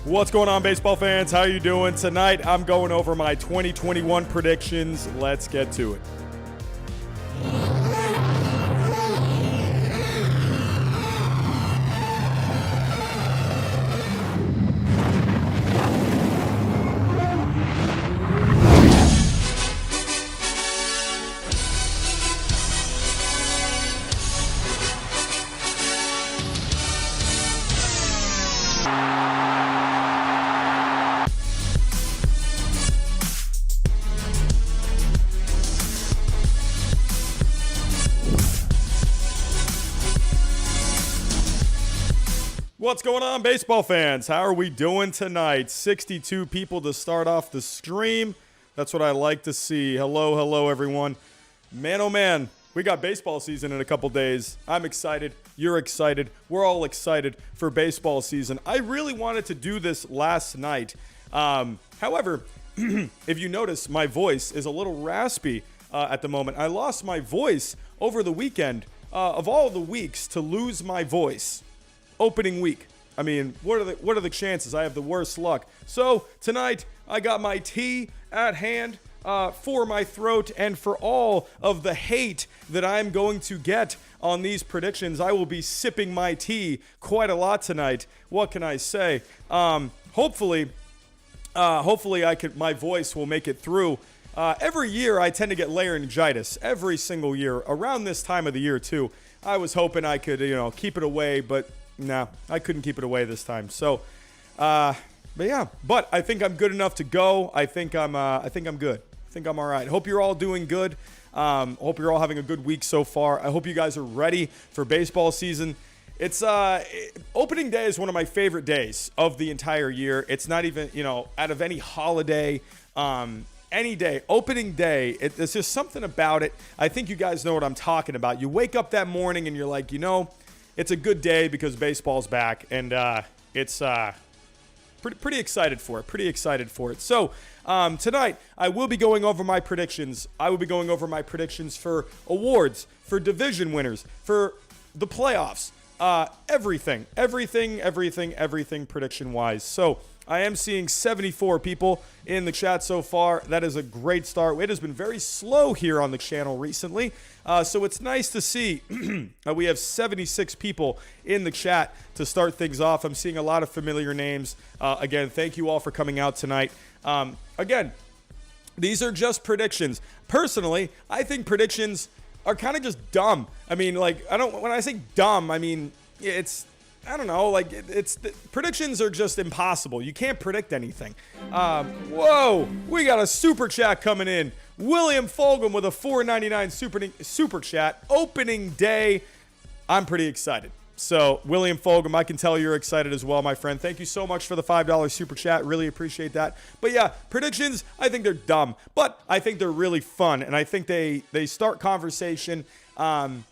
What's going on, baseball fans? How are you doing? Tonight, I'm going over my 2021 predictions. Let's get to it. What's going on, baseball fans? How are we doing tonight? 62 people to start off the stream. That's what I like to see. Hello, everyone. Man, oh man, we got baseball season in a couple days. I'm excited. You're excited. We're all excited for baseball season. I really wanted to do this last night. However, if you notice, my voice is a little raspy at the moment. I lost my voice over the weekend. Of all the weeks to lose my voice, opening week. I mean, what are the chances? I have the worst luck. So tonight I got my tea at hand for my throat, and for all of the hate that I'm going to get on these predictions, I will be sipping my tea quite a lot tonight. What can I say? Hopefully my voice will make it through. Every year I tend to get laryngitis every single year around this time of the year too. I was hoping I could, keep it away, but no, I couldn't keep it away this time. So, but I think I'm good enough to go. I think I'm good. I think I'm all right. Hope you're all doing good. Hope you're all having a good week so far. I hope you guys are ready for baseball season. It's opening day is one of my favorite days of the entire year. It's not even, out of any holiday, any day, opening day, there's just something about it. I think you guys know what I'm talking about. You wake up that morning and you're like, it's a good day because baseball's back, and it's pretty excited for it. So tonight, I will be going over my predictions. I will be going over my predictions for awards, for division winners, for the playoffs, everything prediction-wise. So I am seeing 74 people in the chat so far. That is a great start. It has been very slow here on the channel recently, so it's nice to see we have 76 people in the chat to start things off. I'm seeing a lot of familiar names. Again, thank you all for coming out tonight. Again, these are just predictions. Personally, I think predictions are kind of just dumb. I mean, when I say dumb, I mean, predictions are just impossible. You can't predict anything. Whoa, we got a super chat coming in. William Fulgham with a $4.99 super chat. Opening day. I'm pretty excited. So, William Fulgham, I can tell you're excited as well, my friend. Thank you so much for the $5 super chat. Really appreciate that. But yeah, predictions, I think they're dumb, but I think they're really fun, and I think they start conversation. Honestly,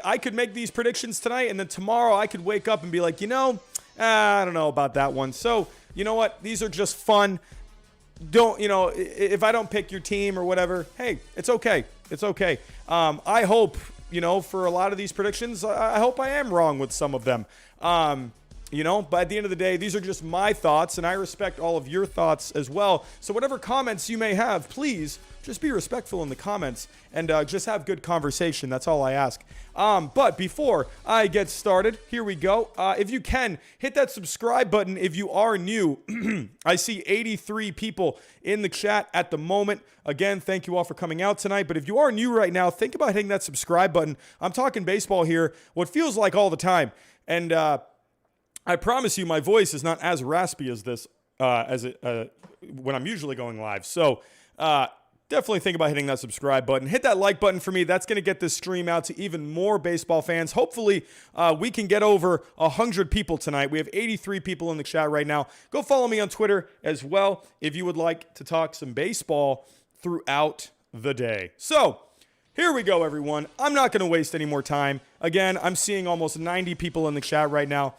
I could make these predictions tonight, and then tomorrow I could wake up and be like, I don't know about that one. So, you know what? These are just fun. If I don't pick your team or whatever, hey, it's okay. It's okay. I hope, for a lot of these predictions, I hope I am wrong with some of them. But at the end of the day, these are just my thoughts, and I respect all of your thoughts as well. So whatever comments you may have, please just be respectful in the comments and just have good conversation. That's all I ask. But before I get started, here we go. If you can, hit that subscribe button if you are new. I see 83 people in the chat at the moment. Again, thank you all for coming out tonight. But if you are new right now, think about hitting that subscribe button. I'm talking baseball here, what feels like all the time. And I promise you my voice is not as raspy as this when I'm usually going live. So definitely think about hitting that subscribe button. Hit that like button for me. That's going to get this stream out to even more baseball fans. Hopefully, we can get over 100 people tonight. We have 83 people in the chat right now. Go follow me on Twitter as well if you would like to talk some baseball throughout the day. So here we go, everyone. I'm not going to waste any more time. Again, I'm seeing almost 90 people in the chat right now.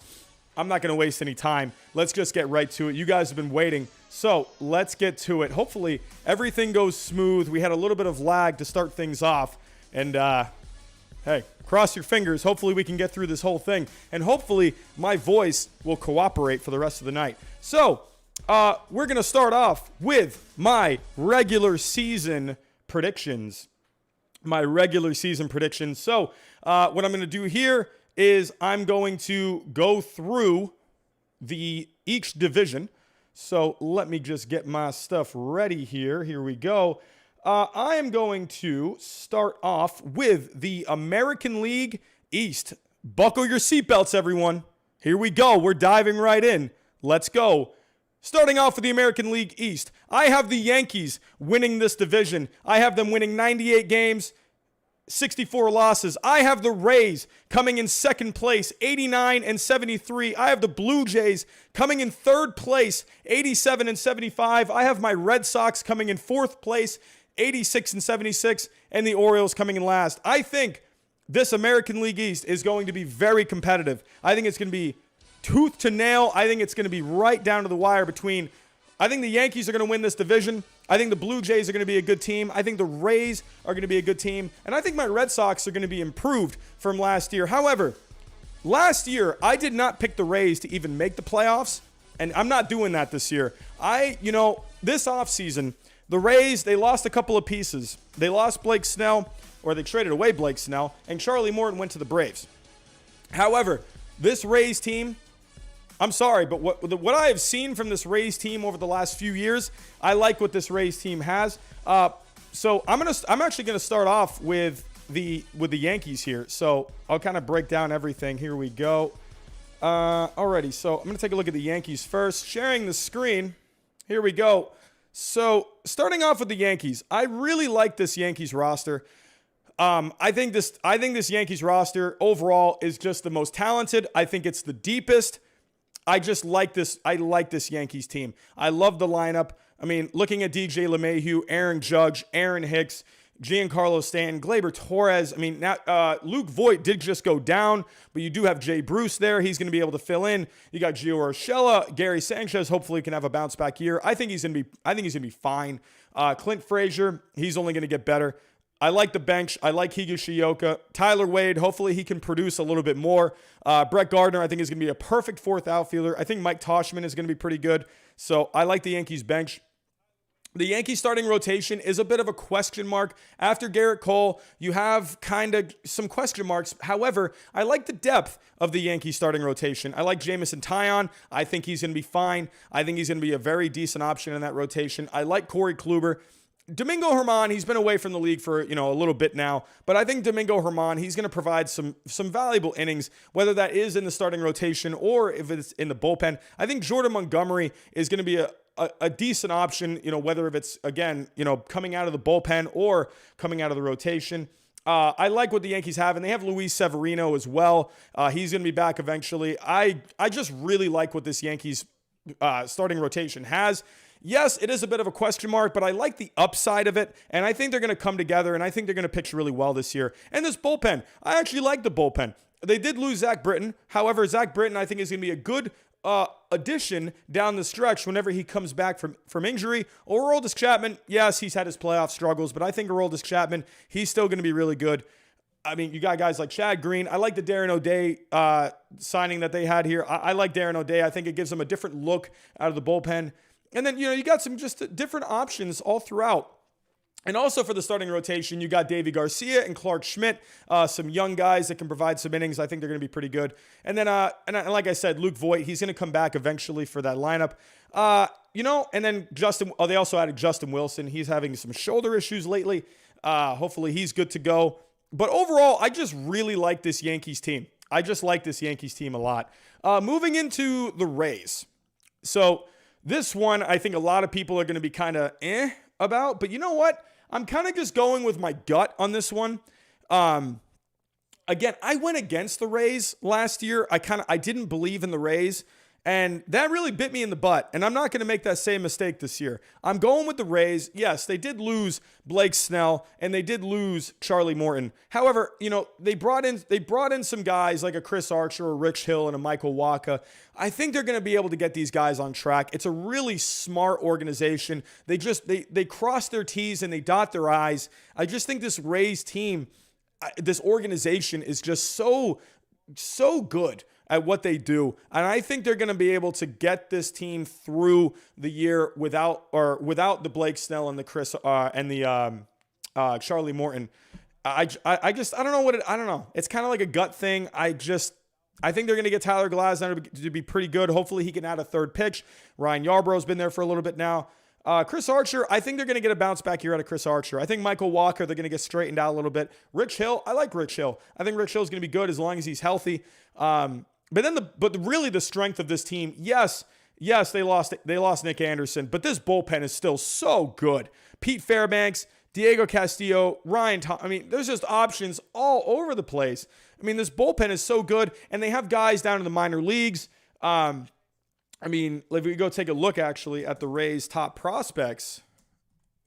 I'm not going to waste any time. Let's just get right to it. You guys have been waiting, so let's get to it. Hopefully, everything goes smooth. We had a little bit of lag to start things off, and hey, cross your fingers. Hopefully we can get through this whole thing. And hopefully my voice will cooperate for the rest of the night. So we're going to start off with my regular season predictions. So what I'm going to do here is I'm going to go through each division. So let me just get my stuff ready here. Here we go. I am going to start off with the American League East. Buckle your seatbelts, everyone. Here we go. We're diving right in. Let's go. Starting off with the American League East, I have the Yankees winning this division. I have them winning 98 games, 64 losses. I have the Rays coming in second place, 89 and 73. I have the Blue Jays coming in third place, 87 and 75. I have my Red Sox coming in fourth place, 86 and 76, and the Orioles coming in last. I think this American League East is going to be very competitive. I think it's going to be tooth to nail. I think it's going to be right down to the wire between. I think the Yankees are going to win this division. I think the Blue Jays are going to be a good team. I think the Rays are going to be a good team. And I think my Red Sox are going to be improved from last year. However, last year, I did not pick the Rays to even make the playoffs. And I'm not doing that this year. This offseason, the Rays, they lost a couple of pieces. They lost Blake Snell, or they traded away Blake Snell, and Charlie Morton went to the Braves. However, this Rays team, I'm sorry, but what I have seen from this Rays team over the last few years, I like what this Rays team has. So I'm actually gonna start off with the Yankees here. So I'll kind of break down everything. Here we go. Alrighty, so I'm gonna take a look at the Yankees first. Sharing the screen. Here we go. So starting off with the Yankees, I really like this Yankees roster. I think this Yankees roster overall is just the most talented. I think it's the deepest. I just like this. I like this Yankees team. I love the lineup. I mean, looking at DJ LeMahieu, Aaron Judge, Aaron Hicks, Giancarlo Stanton, Gleyber Torres. I mean, now Luke Voit did just go down, but you do have Jay Bruce there. He's going to be able to fill in. You got Gio Urshela, Gary Sanchez. Hopefully, can have a bounce back year. I think he's going to be fine. Clint Frazier, he's only going to get better. I like the bench. I like Higashioka. Tyler Wade, hopefully he can produce a little bit more. Brett Gardner, I think, is going to be a perfect fourth outfielder. I think Mike Toshman is going to be pretty good. So I like the Yankees bench. The Yankees starting rotation is a bit of a question mark. After Garrett Cole, you have kind of some question marks. However, I like the depth of the Yankees starting rotation. I like Jamison Taillon. I think he's going to be fine. I think he's going to be a very decent option in that rotation. I like Corey Kluber. Domingo Germán, he's been away from the league for, a little bit now, but I think Domingo Germán, he's going to provide some valuable innings, whether that is in the starting rotation or if it's in the bullpen. I think Jordan Montgomery is going to be a decent option, whether if it's, again, coming out of the bullpen or coming out of the rotation. I like what the Yankees have, and they have Luis Severino as well. He's going to be back eventually. I just really like what this Yankees starting rotation has. Yes, it is a bit of a question mark, but I like the upside of it, and I think they're going to come together, and I think they're going to pitch really well this year. And this bullpen, I actually like the bullpen. They did lose Zach Britton. However, Zach Britton, I think, is going to be a good addition down the stretch whenever he comes back from injury. Aroldis Chapman, yes, he's had his playoff struggles, but I think Aroldis Chapman, he's still going to be really good. I mean, you got guys like Chad Green. I like the Darren O'Day signing that they had here. I like Darren O'Day. I think it gives them a different look out of the bullpen. And then, you got some just different options all throughout. And also for the starting rotation, you got Davy Garcia and Clark Schmidt, some young guys that can provide some innings. I think they're going to be pretty good. And then, like I said, Luke Voit, he's going to come back eventually for that lineup. And then they also added Justin Wilson. He's having some shoulder issues lately. Hopefully he's good to go. But overall, I just really like this Yankees team. I just like this Yankees team a lot. Moving into the Rays. So this one, I think a lot of people are going to be kind of about, but you know what? I'm kind of just going with my gut on this one. Again, I went against the Rays last year. I didn't believe in the Rays, and that really bit me in the butt, and I'm not going to make that same mistake this year. I'm going with the Rays. Yes, they did lose Blake Snell, and they did lose Charlie Morton. However, they brought in some guys like a Chris Archer, a Rich Hill, and a Michael Wacha. I think they're going to be able to get these guys on track. It's a really smart organization. They cross their T's and they dot their I's. I just think this Rays team, this organization is just so good at what they do. And I think they're going to be able to get this team through the year without the Blake Snell and the Chris and the Charlie Morton. I don't know I don't know. It's kind of like a gut thing. I think they're going to get Tyler Glasnow to be pretty good. Hopefully he can add a third pitch. Ryan Yarborough's been there for a little bit now. Chris Archer, I think they're going to get a bounce back here out of Chris Archer. I think Michael Walker, they're going to get straightened out a little bit. Rich Hill, I like Rich Hill. I think Rich Hill's going to be good as long as he's healthy. But really the strength of this team, yes, they lost Nick Anderson, but this bullpen is still so good. Pete Fairbanks, Diego Castillo, Ryan Tom. I mean, there's just options all over the place. I mean, this bullpen is so good, and they have guys down in the minor leagues. I mean, if we go take a look actually at the Rays' top prospects,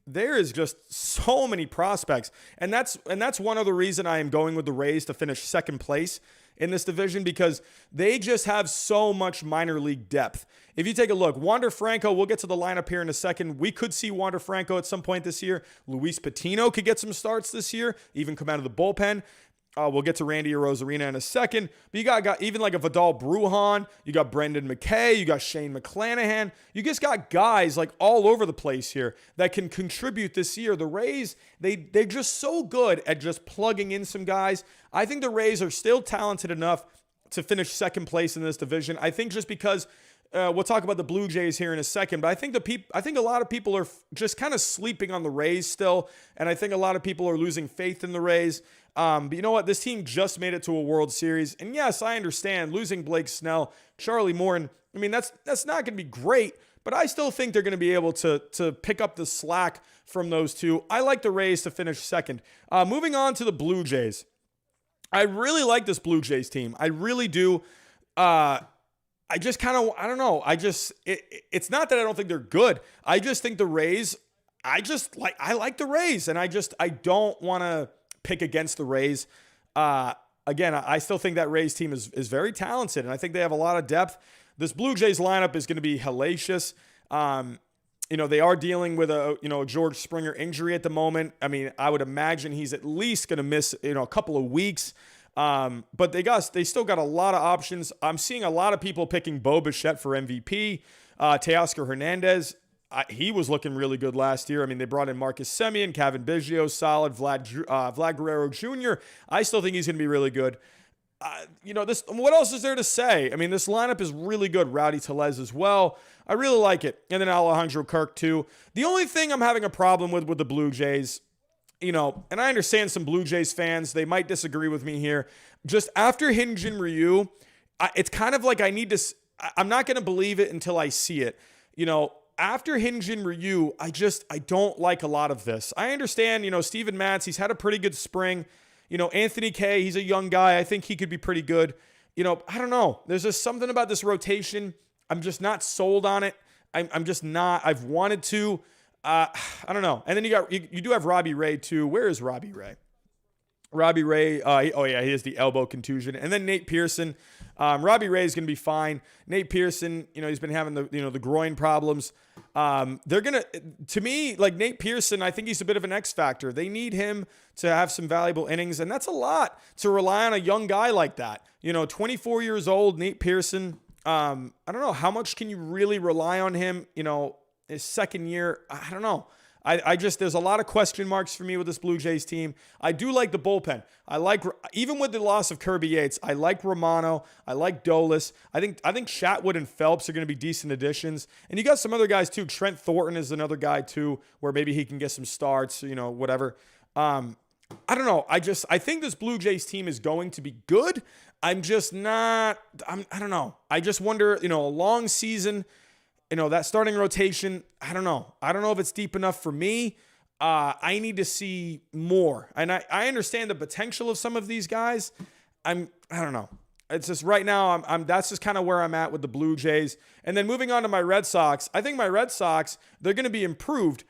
there is just so many prospects. And that's one other reason I am going with the Rays to finish second place in this division, because they just have so much minor league depth. If you take a look, Wander Franco, we'll get to the lineup here in a second. We could see Wander Franco at some point this year. Luis Patino could get some starts this year, even come out of the bullpen. We'll get to Randy Arozarena in a second. But you got even like a Vidal Brujan. You got Brendan McKay. You got Shane McClanahan. You just got guys like all over the place here that can contribute this year. The Rays, they're just so good at just plugging in some guys. I think the Rays are still talented enough to finish second place in this division. I think just because we'll talk about the Blue Jays here in a second, but I think a lot of people are just kind of sleeping on the Rays still, and I think a lot of people are losing faith in the Rays. But you know what? This team just made it to a World Series. And yes, I understand losing Blake Snell, Charlie Morton. I mean, that's not going to be great, but I still think they're going to be able to pick up the slack from those two. I like the Rays to finish second. Moving on to the Blue Jays. I really like this Blue Jays team. I really do. I just kind of, I don't know. It's not that I don't think they're good. I just think the Rays, I like the Rays, and I don't want to pick against the Rays. Again, I still think that Rays team is very talented, and I think they have a lot of depth. This Blue Jays lineup is going to be hellacious. They are dealing with a George Springer injury at the moment. I mean, I would imagine he's at least going to miss a couple of weeks. But they still got a lot of options. I'm seeing a lot of people picking Bo Bichette for MVP. Teoscar Hernandez, he was looking really good last year. I mean, they brought in Marcus Semien, Kevin Biggio, solid. Vlad Guerrero Jr. I still think he's going to be really good. What else is there to say? I mean, this lineup is really good. Rowdy Tellez as well. I really like it. And then Alejandro Kirk too. The only thing I'm having a problem with the Blue Jays, and I understand some Blue Jays fans, they might disagree with me here. Just after Hyun-Jin Ryu, it's kind of like I'm not going to believe it until I see it. After Hyun-Jin Ryu, I don't like a lot of this. I understand, Steven Matz, he's had a pretty good spring. Anthony Kay, he's a young guy. I think he could be pretty good. I don't know. There's just something about this rotation. I'm just not sold on it. I'm just not. I've wanted to. I don't know. And then you do have Robbie Ray too. Where is Robbie Ray? Robbie Ray, he has the elbow contusion. And then Nate Pearson. Robbie Ray is going to be fine. Nate Pearson, he's been having the groin problems. They're going to me, like Nate Pearson, I think he's a bit of an X factor. They need him to have some valuable innings, and that's a lot to rely on a young guy like that. 24 years old, Nate Pearson. I don't know, how much can you really rely on him, his second year? I don't know. There's a lot of question marks for me with this Blue Jays team. I do like the bullpen. Even with the loss of Kirby Yates, I like Romano. I like Dolis. I think Chatwood and Phelps are going to be decent additions. And you got some other guys too. Trent Thornton is another guy too, where maybe he can get some starts, whatever. I don't know. I think this Blue Jays team is going to be good. I'm just not, I don't know. I just wonder, a long season, that starting rotation, I don't know. I don't know if it's deep enough for me. I need to see more. And I understand the potential of some of these guys. I don't know. It's just right now, that's just kind of where I'm at with the Blue Jays. And then moving on to my Red Sox, I think my Red Sox, they're going to be improved.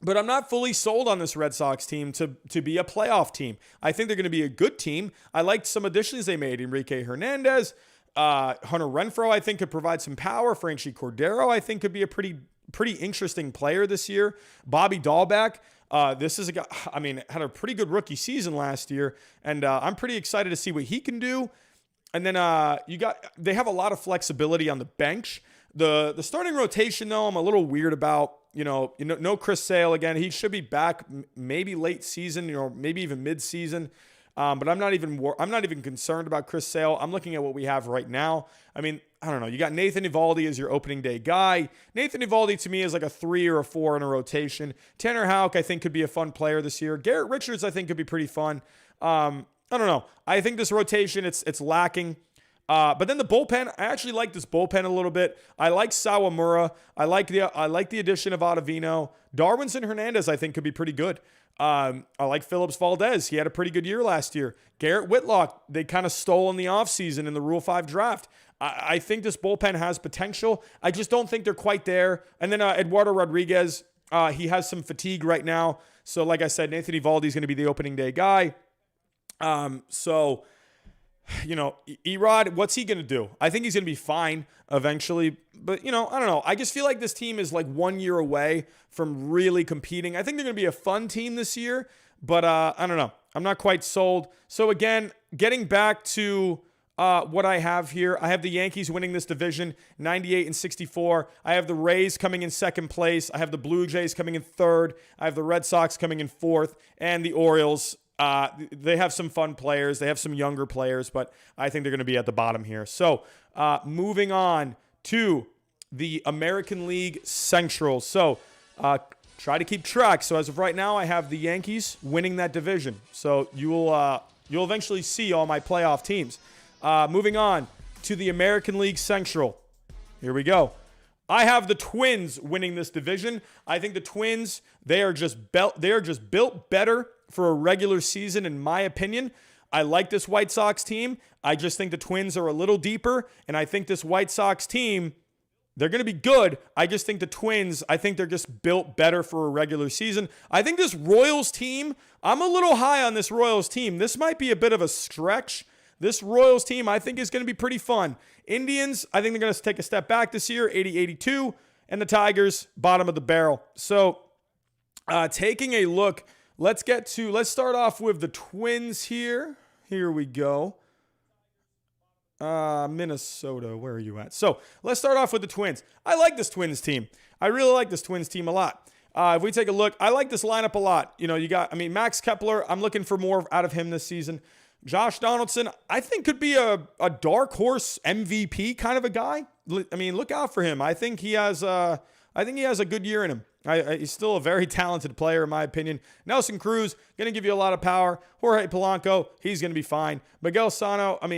But I'm not fully sold on this Red Sox team to be a playoff team. I think they're going to be a good team. I liked some additions they made. Enrique Hernandez, Hunter Renfroe, I think, could provide some power. Franchy Cordero, I think, could be a pretty interesting player this year. Bobby Dahlbeck, This is a guy, I mean, had a pretty good rookie season last year, and I'm pretty excited to see what he can do. And then they have a lot of flexibility on the bench. The starting rotation, though, I'm a little weird about. No Chris Sale again. He should be back maybe late season, maybe even mid-season. But I'm not even concerned about Chris Sale. I'm looking at what we have right now. I mean, I don't know. You got Nathan Eovaldi as your opening day guy. Nathan Eovaldi to me is like a 3 or a 4 in a rotation. Tanner Houck, I think, could be a fun player this year. Garrett Richards, I think, could be pretty fun. I don't know. I think this rotation, it's lacking. But then the bullpen, I actually like this bullpen a little bit. I like Sawamura. I like the addition of Ottavino. Darwinson Hernandez, I think, could be pretty good. I like Phillips Valdez. He had a pretty good year last year. Garrett Whitlock, they kind of stole in the offseason in the Rule 5 draft. I think this bullpen has potential. I just don't think they're quite there. And then Eduardo Rodriguez, he has some fatigue right now. So like I said, Nathan Eovaldi is going to be the opening day guy. Erod, what's he going to do? I think he's going to be fine eventually. But, I don't know. I just feel like this team is like 1 year away from really competing. I think they're going to be a fun team this year. But I don't know. I'm not quite sold. So, again, getting back to what I have here, I have the Yankees winning this division, 98-64. I have the Rays coming in second place. I have the Blue Jays coming in third. I have the Red Sox coming in fourth. And the Orioles. They have some fun players. They have some younger players, but I think they're going to be at the bottom here. So moving on to the American League Central. So try to keep track. So as of right now, I have the Yankees winning that division. So you'll eventually see all my playoff teams. Moving on to the American League Central. Here we go. I have the Twins winning this division. I think the Twins, they are just built better for a regular season, in my opinion. I like this White Sox team. I just think the Twins are a little deeper, and I think this White Sox team, they're going to be good. I just think the Twins, I think they're just built better for a regular season. I think this Royals team, I'm a little high on this Royals team. This might be a bit of a stretch. This Royals team, I think, is going to be pretty fun. Indians, I think they're going to take a step back this year, 80-82. And the Tigers, bottom of the barrel. So, taking a look, let's start off with the Twins here. Here we go. Minnesota, where are you at? So, let's start off with the Twins. I like this Twins team. I really like this Twins team a lot. If we take a look, I like this lineup a lot. Max Kepler, I'm looking for more out of him this season. Josh Donaldson, I think could be a dark horse MVP kind of a guy. I mean, look out for him. I think he has a good year in him. He's still a very talented player, in my opinion. Nelson Cruz, going to give you a lot of power. Jorge Polanco, he's going to be fine. Miguel Sano, I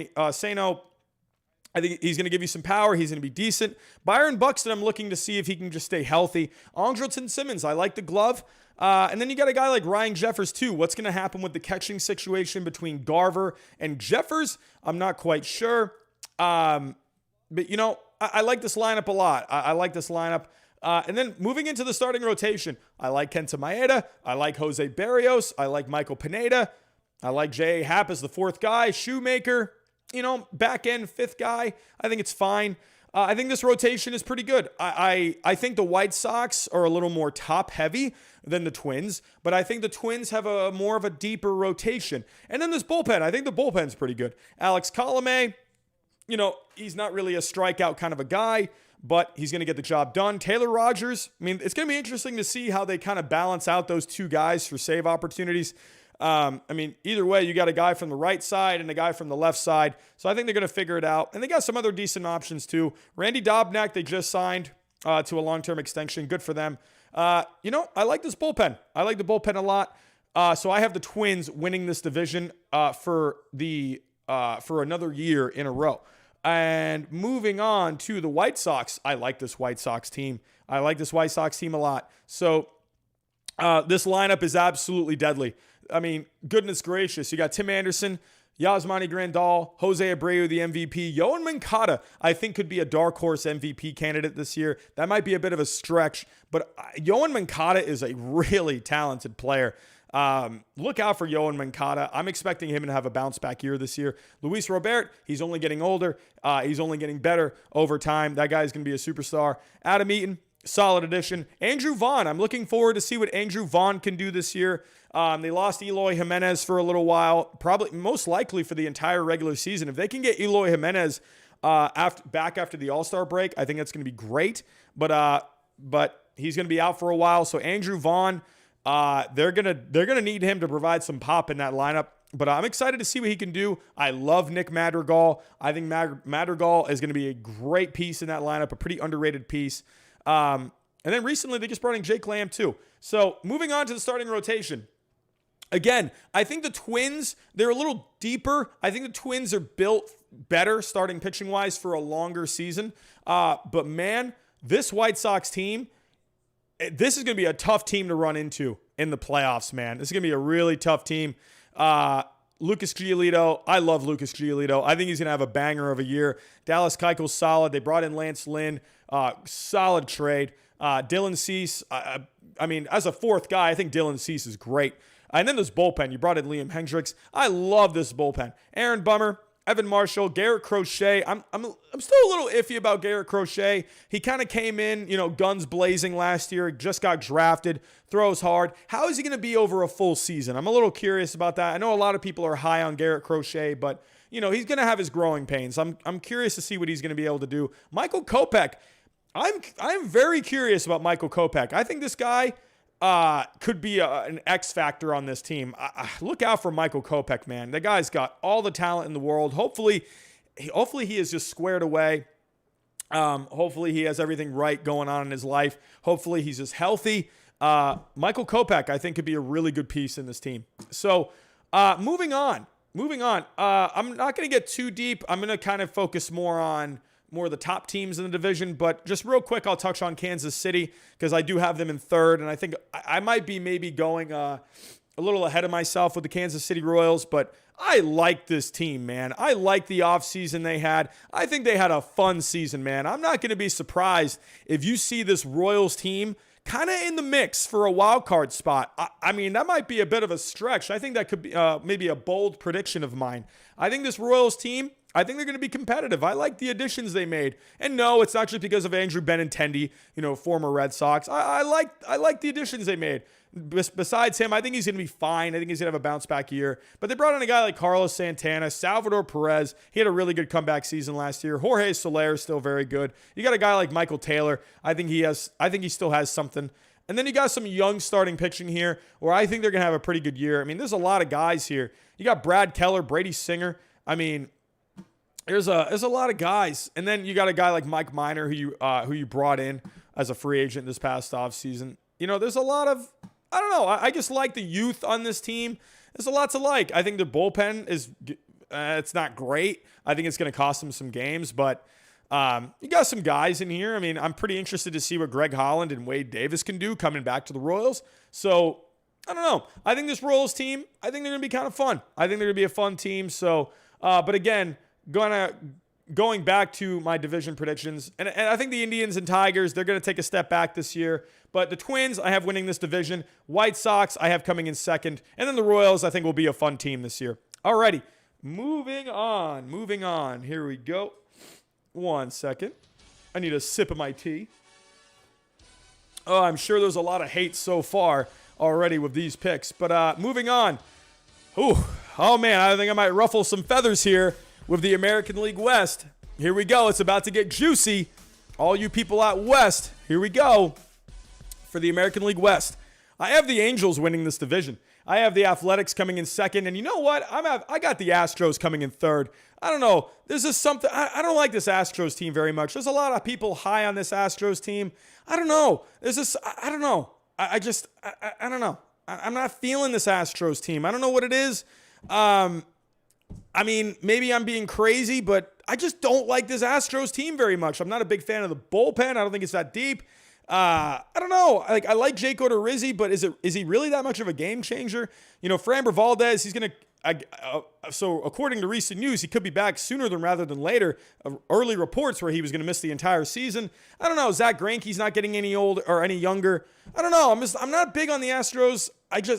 think he's going to give you some power. He's going to be decent. Byron Buxton, I'm looking to see if he can just stay healthy. Andrelton Simmons, I like the glove. And then you got a guy like Ryan Jeffers, too. What's going to happen with the catching situation between Garver and Jeffers? I'm not quite sure. But, I like this lineup a lot. I like this lineup. And then moving into the starting rotation, I like Kenta Maeda. I like Jose Barrios. I like Michael Pineda. I like J.A. Happ as the fourth guy. Shoemaker, back end fifth guy. I think it's fine. I think this rotation is pretty good. I think the White Sox are a little more top heavy than the Twins, but I think the Twins have a more of a deeper rotation. And then this bullpen, I think the bullpen's pretty good. Alex Colomé, he's not really a strikeout kind of a guy, but he's going to get the job done. Taylor Rogers, it's going to be interesting to see how they kind of balance out those two guys for save opportunities. Either way, you got a guy from the right side and a guy from the left side. So I think they're going to figure it out. And they got some other decent options too. Randy Dobnak, they just signed to a long-term extension. Good for them. I like this bullpen. I like the bullpen a lot. So I have the Twins winning this division for another year in a row. And moving on to the White Sox, I like this White Sox team. I like this White Sox team a lot. So this lineup is absolutely deadly. Goodness gracious. You got Tim Anderson, Yasmani Grandal, Jose Abreu, the MVP. Yohan Moncada, I think, could be a dark horse MVP candidate this year. That might be a bit of a stretch, but Yohan Moncada is a really talented player. Look out for Yohan Moncada. I'm expecting him to have a bounce back year this year. Luis Robert, he's only getting older. He's only getting better over time. That guy's going to be a superstar. Adam Eaton, solid addition. Andrew Vaughn. I'm looking forward to see what Andrew Vaughn can do this year. They lost Eloy Jimenez for a little while, probably most likely for the entire regular season. If they can get Eloy Jimenez back after the All-Star break, I think that's going to be great. But he's going to be out for a while. So Andrew Vaughn, they're gonna need him to provide some pop in that lineup. But I'm excited to see what he can do. I love Nick Madrigal. I think Madrigal is going to be a great piece in that lineup, a pretty underrated piece. And then recently they just brought in Jake Lamb too. So moving on to the starting rotation. Again, I think the Twins, they're a little deeper. I think the Twins are built better starting pitching-wise for a longer season. But man, this White Sox team, this is going to be a tough team to run into in the playoffs, man. This is going to be a really tough team. Lucas Giolito, I love Lucas Giolito. I think he's going to have a banger of a year. Dallas Keuchel's solid. They brought in Lance Lynn. Solid trade. Dylan Cease, I mean, as a fourth guy, I think Dylan Cease is great. And then this bullpen. You brought in Liam Hendricks. I love this bullpen. Aaron Bummer, Evan Marshall, Garrett Crochet. I'm still a little iffy about Garrett Crochet. He kind of came in, guns blazing last year. Just got drafted. Throws hard. How is he going to be over a full season? I'm a little curious about that. I know a lot of people are high on Garrett Crochet, but he's going to have his growing pains. I'm curious to see what he's going to be able to do. Michael Kopech. I'm very curious about Michael Kopech. I think this guy could be an X factor on this team. Look out for Michael Kopech, man. The guy's got all the talent in the world. Hopefully he is just squared away. Hopefully he has everything right going on in his life. Hopefully he's just healthy. Michael Kopech, I think, could be a really good piece in this team. So moving on. I'm not going to get too deep. I'm going to kind of focus more of the top teams in the division, but just real quick, I'll touch on Kansas City because I do have them in third, and I think I might be maybe going a little ahead of myself with the Kansas City Royals, but I like this team, man. I like the offseason they had. I think they had a fun season, man. I'm not going to be surprised if you see this Royals team kind of in the mix for a wild card spot. I mean, that might be a bit of a stretch. I think that could be maybe a bold prediction of mine. I think this Royals team, I think they're going to be competitive. I like the additions they made. And no, it's not just because of Andrew Benintendi, former Red Sox. I like the additions they made. Besides him, I think he's going to be fine. I think he's going to have a bounce back year. But they brought in a guy like Carlos Santana, Salvador Perez. He had a really good comeback season last year. Jorge Soler is still very good. You got a guy like Michael Taylor. I think he still has something. And then you got some young starting pitching here where I think they're going to have a pretty good year. I mean, there's a lot of guys here. You got Brad Keller, Brady Singer. I mean, there's a lot of guys. And then you got a guy like Mike Minor who you brought in as a free agent this past offseason. There's a lot of, I don't know. I just like the youth on this team. There's a lot to like. I think the bullpen is it's not great. I think it's going to cost them some games, but you got some guys in here. I mean, I'm pretty interested to see what Greg Holland and Wade Davis can do coming back to the Royals. So, I don't know. I think this Royals team, I think they're going to be kind of fun. I think they're going to be a fun team. So, but again, going back to my division predictions, and I think the Indians and Tigers, they're going to take a step back this year. But the Twins, I have winning this division. White Sox, I have coming in second. And then the Royals, I think, will be a fun team this year. Alrighty, moving on. Here we go. 1 second. I need a sip of my tea. Oh, I'm sure there's a lot of hate so far already with these picks. But moving on. Oh man, I think I might ruffle some feathers here with the American League West. Here we go. It's about to get juicy. All you people out west, here we go. For the American League West, I have the Angels winning this division. I have the Athletics coming in second. And you know what? I got the Astros coming in third. I don't know. There's just something. I don't like this Astros team very much. There's a lot of people high on this Astros team. I don't know. There's this. I don't know. I don't know. I'm not feeling this Astros team. I don't know what it is. I mean, maybe I'm being crazy, but I just don't like this Astros team very much. I'm not a big fan of the bullpen. I don't think it's that deep. I don't know. I like Jake Odorizzi, but is he really that much of a game changer? Framber Valdez, he's going to so according to recent news, he could be back sooner rather than later. Early reports where he was going to miss the entire season. I don't know. Zach Greinke's not getting any old or any younger. I don't know. I'm not big on the Astros.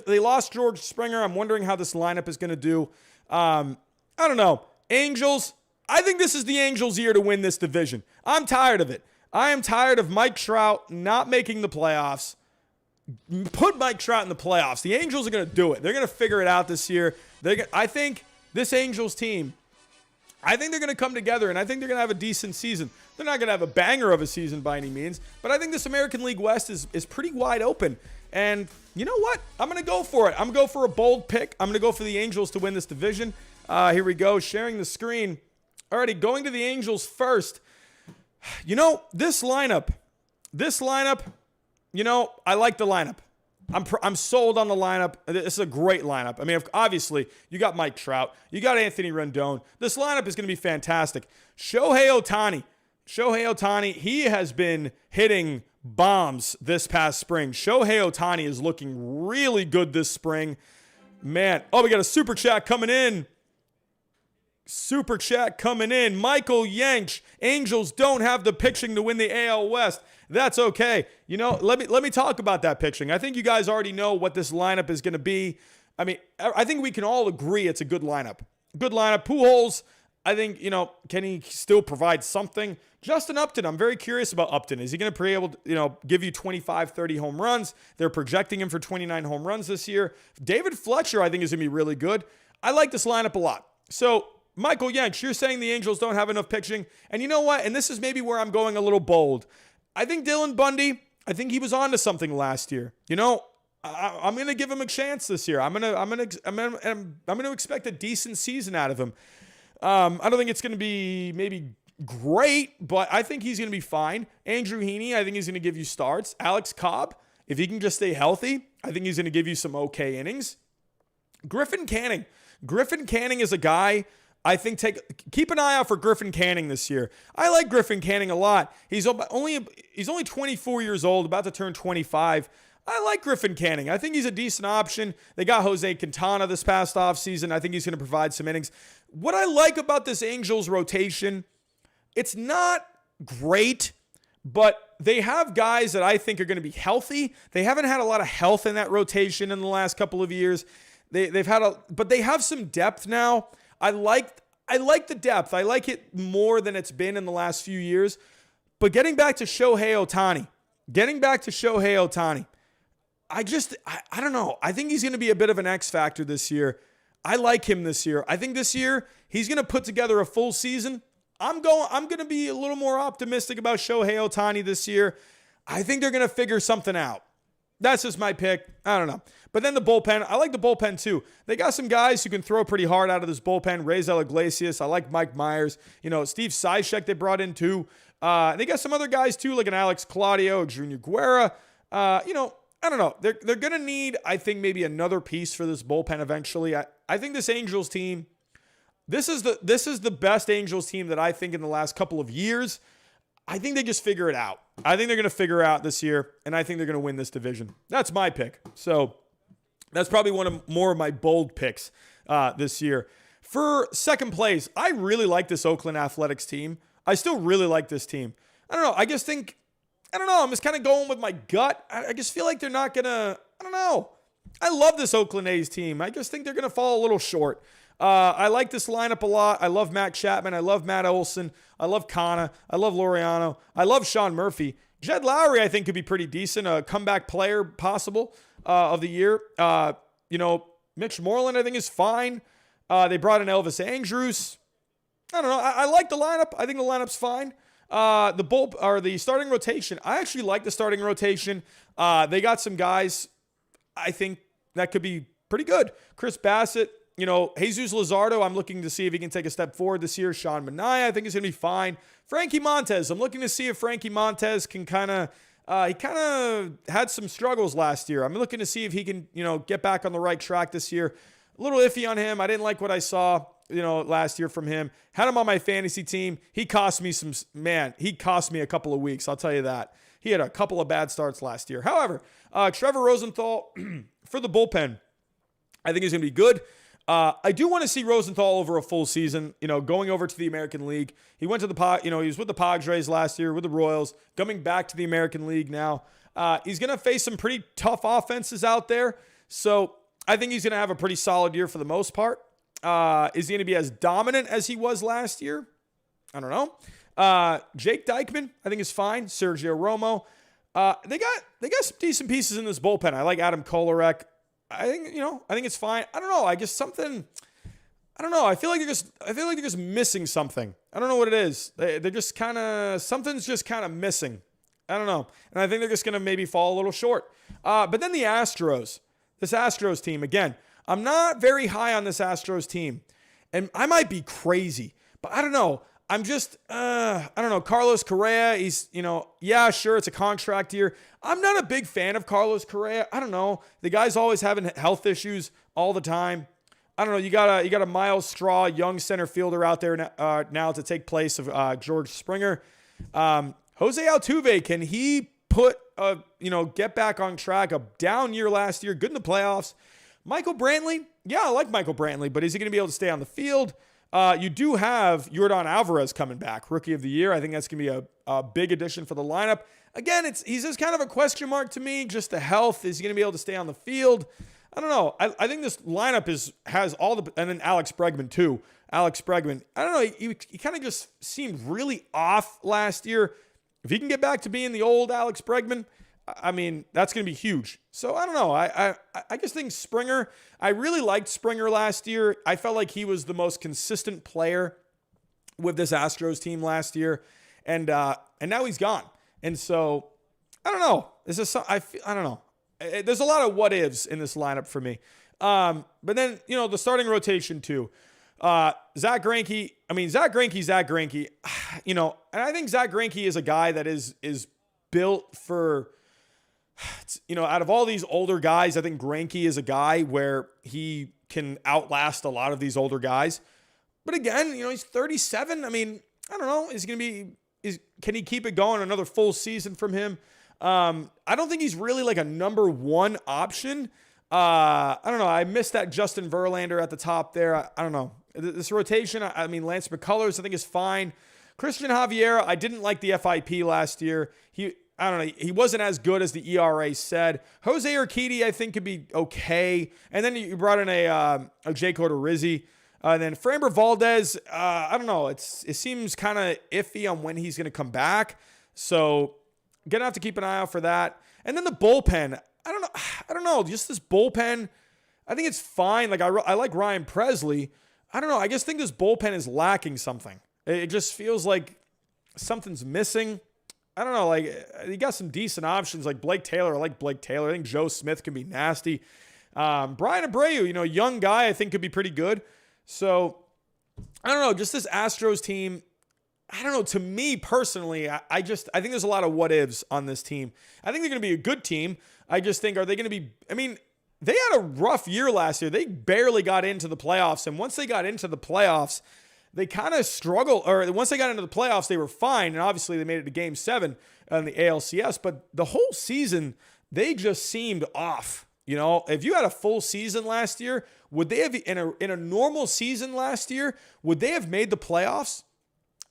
They lost George Springer. I'm wondering how this lineup is going to do. I don't know. Angels. I think this is the Angels' year to win this division. I'm tired of it. I am tired of Mike Trout not making the playoffs. Put Mike Trout in the playoffs. The Angels are going to do it. They're going to figure it out this year. I think this Angels team, I think they're going to come together, and I think they're going to have a decent season. They're not going to have a banger of a season by any means, but I think this American League West is pretty wide open. And you know what? I'm going to go for it. I'm going to go for a bold pick. I'm going to go for the Angels to win this division. Here we go, sharing the screen. Alrighty, going to the Angels first. You know, this lineup, you know, I like the lineup. I'm sold on the lineup. This is a great lineup. I mean, obviously, you got Mike Trout. You got Anthony Rendon. This lineup is going to be fantastic. Shohei Ohtani, he has been hitting bombs this past spring. Shohei Ohtani is looking really good this spring. Man, we got a super chat coming in. Michael Yanch, Angels don't have the pitching to win the AL West. That's okay. You know, let me talk about that pitching. I think you guys already know what this lineup is going to be. I mean, I think we can all agree it's a good lineup. Pujols, I think, you know, can he still provide something? Justin Upton, I'm very curious about Upton. Is he going to be able to, you know, give you 25, 30 home runs? They're projecting him for 29 home runs this year. David Fletcher, I think, is going to be really good. I like this lineup a lot. So, Michael Yanks, you're saying the Angels don't have enough pitching. And you know what? And this is maybe where I'm going a little bold. I think Dylan Bundy, I think he was onto something last year. You know, I'm going to give him a chance this year. I'm going to expect a decent season out of him. I don't think it's going to be maybe great, but I think he's going to be fine. Andrew Heaney, I think he's going to give you starts. Alex Cobb, if he can just stay healthy, I think he's going to give you some okay innings. Griffin Canning is a guy. I think keep an eye out for Griffin Canning this year. I like Griffin Canning a lot. He's only 24 years old, about to turn 25. I like Griffin Canning. I think he's a decent option. They got Jose Quintana this past offseason. I think he's going to provide some innings. What I like about this Angels rotation, it's not great, but they have guys that I think are going to be healthy. They haven't had a lot of health in that rotation in the last couple of years. But they have some depth now. I like the depth. I like it more than it's been in the last few years. But getting back to Shohei Ohtani, I don't know. I think he's going to be a bit of an X factor this year. I like him this year. I think this year he's going to put together a full season. I'm going to be a little more optimistic about Shohei Ohtani this year. I think they're going to figure something out. That's just my pick. I don't know. But then the bullpen, I like the bullpen too. They got some guys who can throw pretty hard out of this bullpen. Raisel Iglesias. I like Mike Myers. You know, Steve Cishek they brought in too. They got some other guys too, like an Alex Claudio, Junior Guerra. You know, I don't know. They're going to need, I think, maybe another piece for this bullpen eventually. I think this Angels team, this is the best Angels team that I think in the last couple of years. I think they just figure it out. I think they're going to figure out this year, and I think they're going to win this division. That's my pick. So that's probably more of my bold picks this year. For second place, I really like this Oakland Athletics team. I still really like this team. I don't know. I don't know. I'm just kind of going with my gut. I just feel like they're not going to, I don't know. I love this Oakland A's team. I just think they're going to fall a little short. I like this lineup a lot. I love Matt Chapman. I love Matt Olson. I love Kana. I love Laureano. I love Sean Murphy. Jed Lowry, I think, could be pretty decent. A comeback player possible of the year. You know, Mitch Moreland, I think, is fine. They brought in Elvis Andrus. I don't know. I like the lineup. I think the lineup's fine. The starting rotation. I actually like the starting rotation. They got some guys, I think, that could be pretty good. Chris Bassett. You know, Jesus Luzardo, I'm looking to see if he can take a step forward this year. Sean Manaea, I think is going to be fine. Frankie Montes, I'm looking to see if Frankie Montes can he kind of had some struggles last year. I'm looking to see if he can, you know, get back on the right track this year. A little iffy on him. I didn't like what I saw, you know, last year from him. Had him on my fantasy team. He cost me a couple of weeks. I'll tell you that. He had a couple of bad starts last year. However, Trevor Rosenthal for the bullpen, I think he's going to be good. I do want to see Rosenthal over a full season, you know, going over to the American League. He went to he was with the Padres last year, with the Royals, coming back to the American League now. He's going to face some pretty tough offenses out there. So I think he's going to have a pretty solid year for the most part. Is he going to be as dominant as he was last year? I don't know. Jake Dykman, I think is fine. Sergio Romo. They got some decent pieces in this bullpen. I like Adam Kolarek. I think it's fine. I don't know. I guess something. I don't know. I feel like they're just missing something. I don't know what it is. They're just kind of something's just kind of missing. I don't know. And I think they're just going to maybe fall a little short. But then the Astros. This Astros team, again, I'm not very high on this Astros team. And I might be crazy, but I don't know. I'm just, I don't know. Carlos Correa, he's, yeah, sure, it's a contract year. I'm not a big fan of Carlos Correa. I don't know. The guy's always having health issues all the time. I don't know. You got a Miles Straw, young center fielder out there now to take place of George Springer. Jose Altuve, can he get back on track? A down year last year, good in the playoffs. Michael Brantley, yeah, I like Michael Brantley, but is he going to be able to stay on the field? You do have Yordan Alvarez coming back, Rookie of the Year. I think that's going to be a big addition for the lineup. Again, he's just kind of a question mark to me, just the health. Is he going to be able to stay on the field? I don't know. I think this lineup has all the – and then Alex Bregman too. Alex Bregman, I don't know. He kind of just seemed really off last year. If he can get back to being the old Alex Bregman, I mean, that's going to be huge. So I don't know. I just think Springer, I really liked Springer last year. I felt like he was the most consistent player with this Astros team last year. And now he's gone. And so I don't know. I don't know. There's a lot of what ifs in this lineup for me. But then, the starting rotation too. Zach Greinke, Zach Greinke, and I think Zach Greinke is a guy that is built for, out of all these older guys, I think Greinke is a guy where he can outlast a lot of these older guys. But again, he's 37. I mean, I don't know. Can he keep it going another full season from him? I don't think he's really like a number one option. I don't know. I missed that Justin Verlander at the top there. I don't know. This rotation, Lance McCullers, I think is fine. Christian Javier, I didn't like the FIP last year. I don't know. He wasn't as good as the ERA said. Jose Urquidy, I think, could be okay. And then you brought in a Jake Odorizzi. And then Framber Valdez, I don't know. It seems kind of iffy on when he's going to come back. So going to have to keep an eye out for that. And then the bullpen, I don't know. Just this bullpen, I think it's fine. Like I like Ryan Presley. I don't know. I just think this bullpen is lacking something. It just feels like something's missing. I don't know. Like you got some decent options like Blake Taylor. I like Blake Taylor. I think Joe Smith can be nasty. Brian Abreu, young guy, I think could be pretty good. So I don't know. Just this Astros team. I don't know. To me personally, I think there's a lot of what ifs on this team. I think they're going to be a good team. I just think, are they going to be, they had a rough year last year. They barely got into the playoffs. And once they got into the playoffs, they kind of struggled. Or once they got into the playoffs, they were fine. And obviously they made it to Game 7 in the ALCS. But the whole season, they just seemed off. If you had a full season last year, would they have, in a normal season last year, would they have made the playoffs?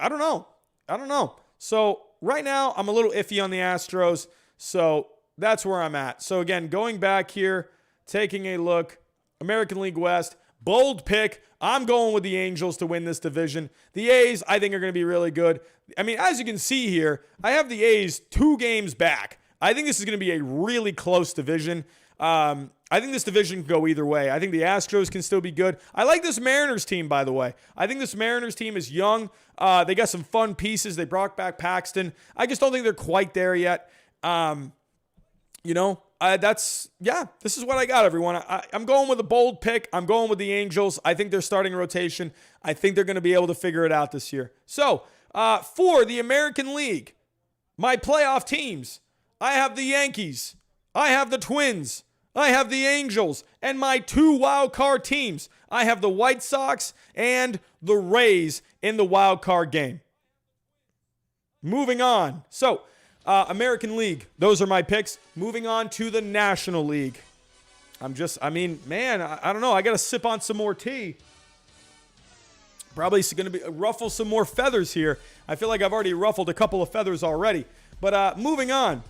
I don't know. So right now, I'm a little iffy on the Astros. So that's where I'm at. So again, going back here, taking a look, American League West, bold pick. I'm going with the Angels to win this division. The A's, I think, are going to be really good. As you can see here, I have the A's 2 games back. I think this is going to be a really close division. I think this division can go either way. I think the Astros can still be good. I like this Mariners team, by the way. I think this Mariners team is young. They got some fun pieces. They brought back Paxton. I just don't think they're quite there yet. This is what I got, everyone. I'm going with a bold pick. I'm going with the Angels. I think they're starting rotation. I think they're going to be able to figure it out this year. So, for the American League, my playoff teams, I have the Yankees. I have the Twins. I have the Angels. And my 2 wild card teams, I have the White Sox and the Rays in the wild card game. Moving on. So, American League, those are my picks. Moving on to the National League. I don't know. I got to sip on some more tea. Probably going to ruffle some more feathers here. I feel like I've already ruffled a couple of feathers already. But moving on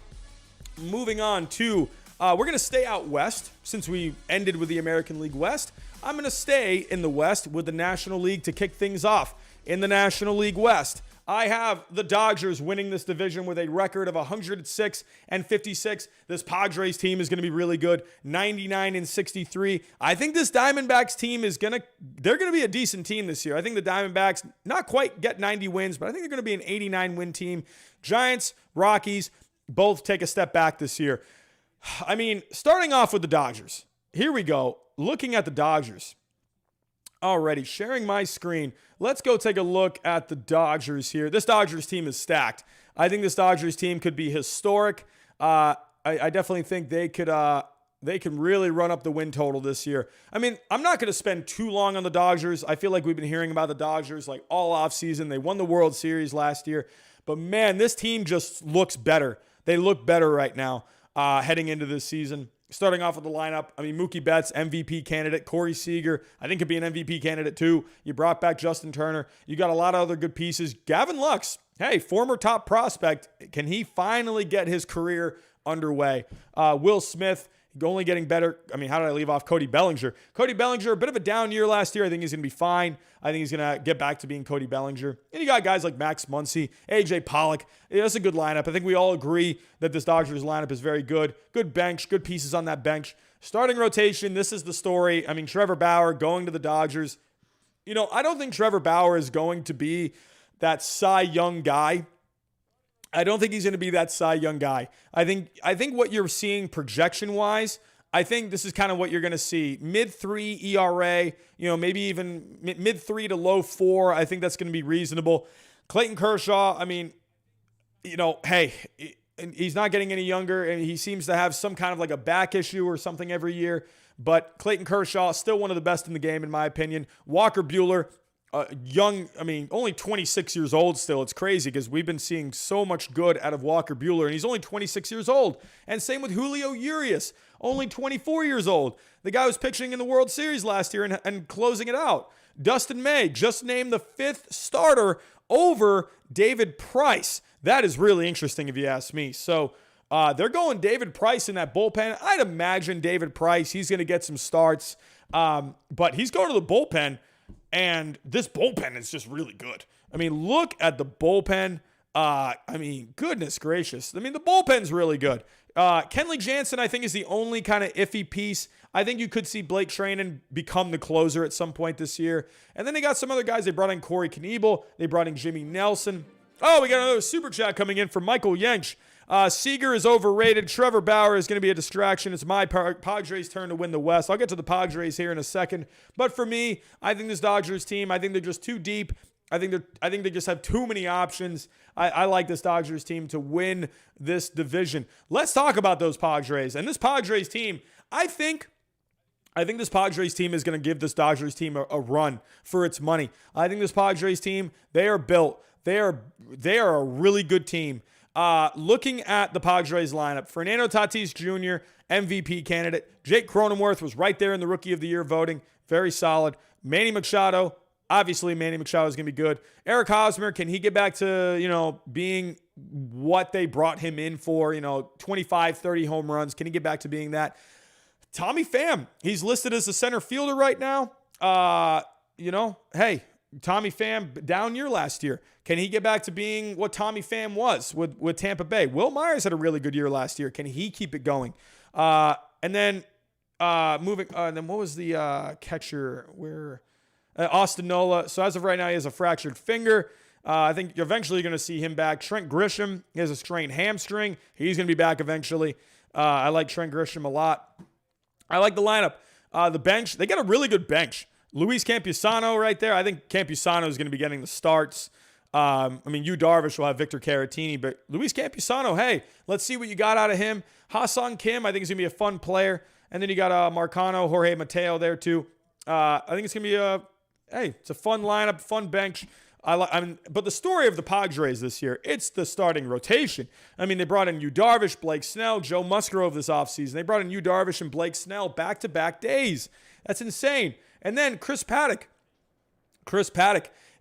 to, we're going to stay out west since we ended with the American League West. I'm going to stay in the West with the National League to kick things off. in the National League West. I have the Dodgers winning this division with a record of 106-56. This Padres team is going to be really good, 99-63. I think this Diamondbacks team they're going to be a decent team this year. I think the Diamondbacks not quite get 90 wins, but I think they're going to be an 89 win team. Giants, Rockies, both take a step back this year. I mean, starting off with the Dodgers. Here we go. Looking at the Dodgers. Already sharing my screen. Let's go take a look at the Dodgers here. This Dodgers team is stacked. I think this Dodgers team could be historic. I definitely think they can really run up the win total this year. I mean, I'm not going to spend too long on the Dodgers. I feel like we've been hearing about the Dodgers like all offseason. They won the World Series last year. But man, this team just looks better. They look better right now heading into this season. Starting off with the lineup, I mean, Mookie Betts, MVP candidate. Corey Seager, I think could be an MVP candidate too. You brought back Justin Turner. You got a lot of other good pieces. Gavin Lux, hey, former top prospect. Can he finally get his career underway? Will Smith, only getting better. I mean, how did I leave off Cody Bellinger? Cody Bellinger, a bit of a down year last year. I think he's going to be fine. I think he's going to get back to being Cody Bellinger. And you got guys like Max Muncy, AJ Pollock. Yeah, that's a good lineup. I think we all agree that this Dodgers lineup is very good. Good bench, good pieces on that bench. Starting rotation, this is the story. I mean, Trevor Bauer going to the Dodgers. You know, I don't think Trevor Bauer is going to be that Cy Young guy. I don't think he's going to be that Cy Young guy. I think what you're seeing projection-wise, I think this is kind of what you're going to see. Mid-3 ERA, you know, maybe even mid-3 to low-4. I think that's going to be reasonable. Clayton Kershaw, I mean, you know, hey, he's not getting any younger, and he seems to have some kind of like a back issue or something every year. But Clayton Kershaw, still one of the best in the game, in my opinion. Walker Buehler, young, I mean, only 26 years old still. It's crazy because we've been seeing so much good out of Walker Buehler, and he's only 26 years old. And same with Julio Urias, only 24 years old. The guy was pitching in the World Series last year and closing it out. Dustin May just named the 5th starter over David Price. That is really interesting if you ask me. So they're going David Price in that bullpen. I'd imagine David Price, he's going to get some starts, but he's going to the bullpen. And this bullpen is just really good. I mean, look at the bullpen. I mean, goodness gracious. I mean, the bullpen's really good. Kenley Jansen, I think, is the only kind of iffy piece. I think you could see Blake Treinen become the closer at some point this year. And then they got some other guys. They brought in Corey Knebel. They brought in Jimmy Nelson. Oh, we got another super chat coming in from Michael Yench. Seager is overrated. Trevor Bauer is going to be a distraction. It's my Padres' turn to win the West. I'll get to the Padres here in a second. But for me, I think this Dodgers team, I think they're just too deep. I think they just have too many options. I like this Dodgers team to win this division. Let's talk about those Padres. And this Padres team, I think this Padres team is going to give this Dodgers team a run for its money. I think this Padres team, they are built. They are a really good team. Looking at the Padres lineup, Fernando Tatis Jr., MVP candidate. Jake Cronenworth was right there in the Rookie of the Year voting. Very solid. Manny Machado, obviously Manny Machado is going to be good. Eric Hosmer, can he get back to, you know, being what they brought him in for, you know, 25, 30 home runs? Can he get back to being that? Tommy Pham, he's listed as a center fielder right now. You know, hey, Tommy Pham, down year last year. Can he get back to being what Tommy Pham was with Tampa Bay? Will Myers had a really good year last year. Can he keep it going? And then then what was the catcher? Austin Nola. So as of right now, he has a fractured finger. I think eventually you're going to see him back. Trent Grisham, he has a strained hamstring. He's going to be back eventually. I like Trent Grisham a lot. I like the lineup. The bench, they got a really good bench. Luis Campusano right there. I think Campusano is going to be getting the starts. I mean, Yu Darvish will have Victor Caratini, but Luis Campusano, hey, let's see what you got out of him. Ha-Sung Kim, I think is going to be a fun player. And then you got Marcano, Jorge Mateo there too. I think it's going to be it's a fun lineup, fun bench. But the story of the Padres this year, it's the starting rotation. I mean, they brought in Yu Darvish, Blake Snell, Joe Musgrove this offseason. They brought in Yu Darvish and Blake Snell back-to-back days. That's insane. And then Chris Paddock,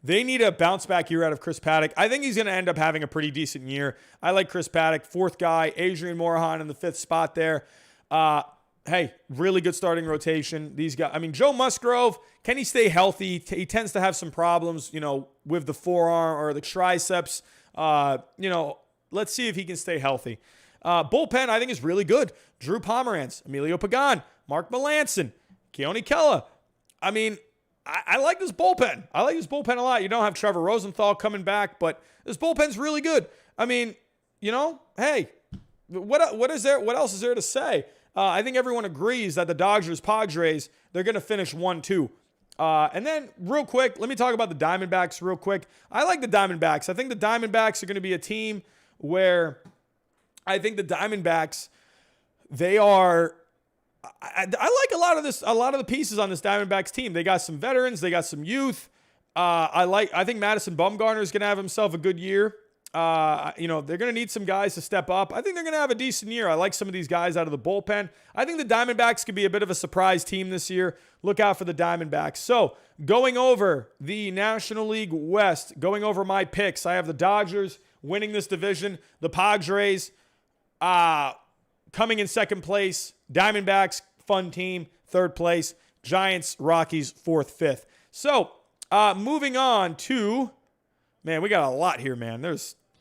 they need a bounce back year out of Chris Paddock. I think he's going to end up having a pretty decent year. I like Chris Paddock, 4th guy, Adrian Morejon in the 5th spot there. hey, really good starting rotation. These guys, I mean, Joe Musgrove, can he stay healthy? He tends to have some problems, with the forearm or the triceps. Let's see if he can stay healthy. Bullpen, I think, is really good. Drew Pomeranz, Emilio Pagan, Mark Melancon, Keone Kela. I mean, I like this bullpen. I like this bullpen a lot. You don't have Trevor Rosenthal coming back, but this bullpen's really good. I mean, hey, what else is there to say? I think everyone agrees that the Dodgers-Padres, they're going to finish 1-2. And then real quick, let me talk about the Diamondbacks real quick. I like the Diamondbacks. I think the Diamondbacks are going to be a team where I think the Diamondbacks, they are I like a lot of the pieces on this Diamondbacks team. They got some veterans, they got some youth. I think Madison Bumgarner is going to have himself a good year. They're going to need some guys to step up. I think they're going to have a decent year. I like some of these guys out of the bullpen. I think the Diamondbacks could be a bit of a surprise team this year. Look out for the Diamondbacks. So, going over the National League West, going over my picks, I have the Dodgers winning this division, the Padres coming in second place, Diamondbacks, fun team, third place, Giants, Rockies, fourth, fifth. So, moving on to, man, we got a lot here, man.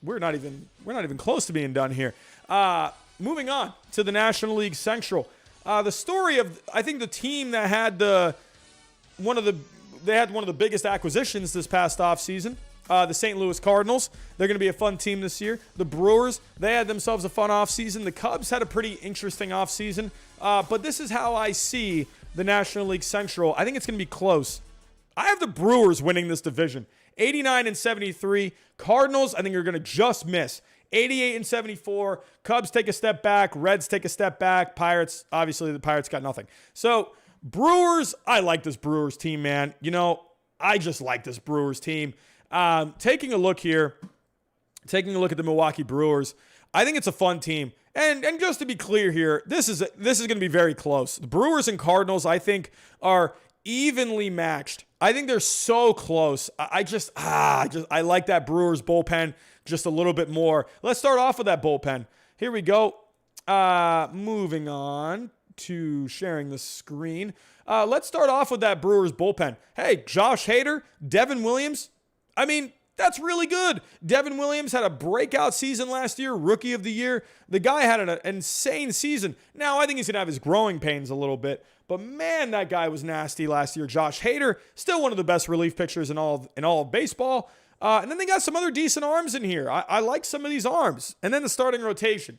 We're not even close to being done here. Moving on to the National League Central. The story of, I think, the team that had one of the biggest acquisitions this past offseason, the St. Louis Cardinals. They're going to be a fun team this year. The Brewers, they had themselves a fun offseason. The Cubs had a pretty interesting offseason. But this is how I see the National League Central. I think it's going to be close. I have the Brewers winning this division. 89-73. Cardinals, I think, are going to just miss. 88-74. Cubs take a step back. Reds take a step back. Pirates, obviously, the Pirates got nothing. So, Brewers, I like this Brewers team, man. I just like this Brewers team. Taking a look at the Milwaukee Brewers, I think it's a fun team. And just to be clear here, this is going to be very close. The Brewers and Cardinals, I think, are evenly matched. I think they're so close. I like that Brewers bullpen just a little bit more. Let's start off with that bullpen. Here we go. Moving on to sharing the screen. Let's start off with that Brewers bullpen. Hey, Josh Hader, Devin Williams. I mean, that's really good. Devin Williams had a breakout season last year, Rookie of the Year. The guy had an insane season. Now, I think he's going to have his growing pains a little bit. But, man, that guy was nasty last year. Josh Hader, still one of the best relief pitchers in all of baseball. And then they got some other decent arms in here. I like some of these arms. And then the starting rotation.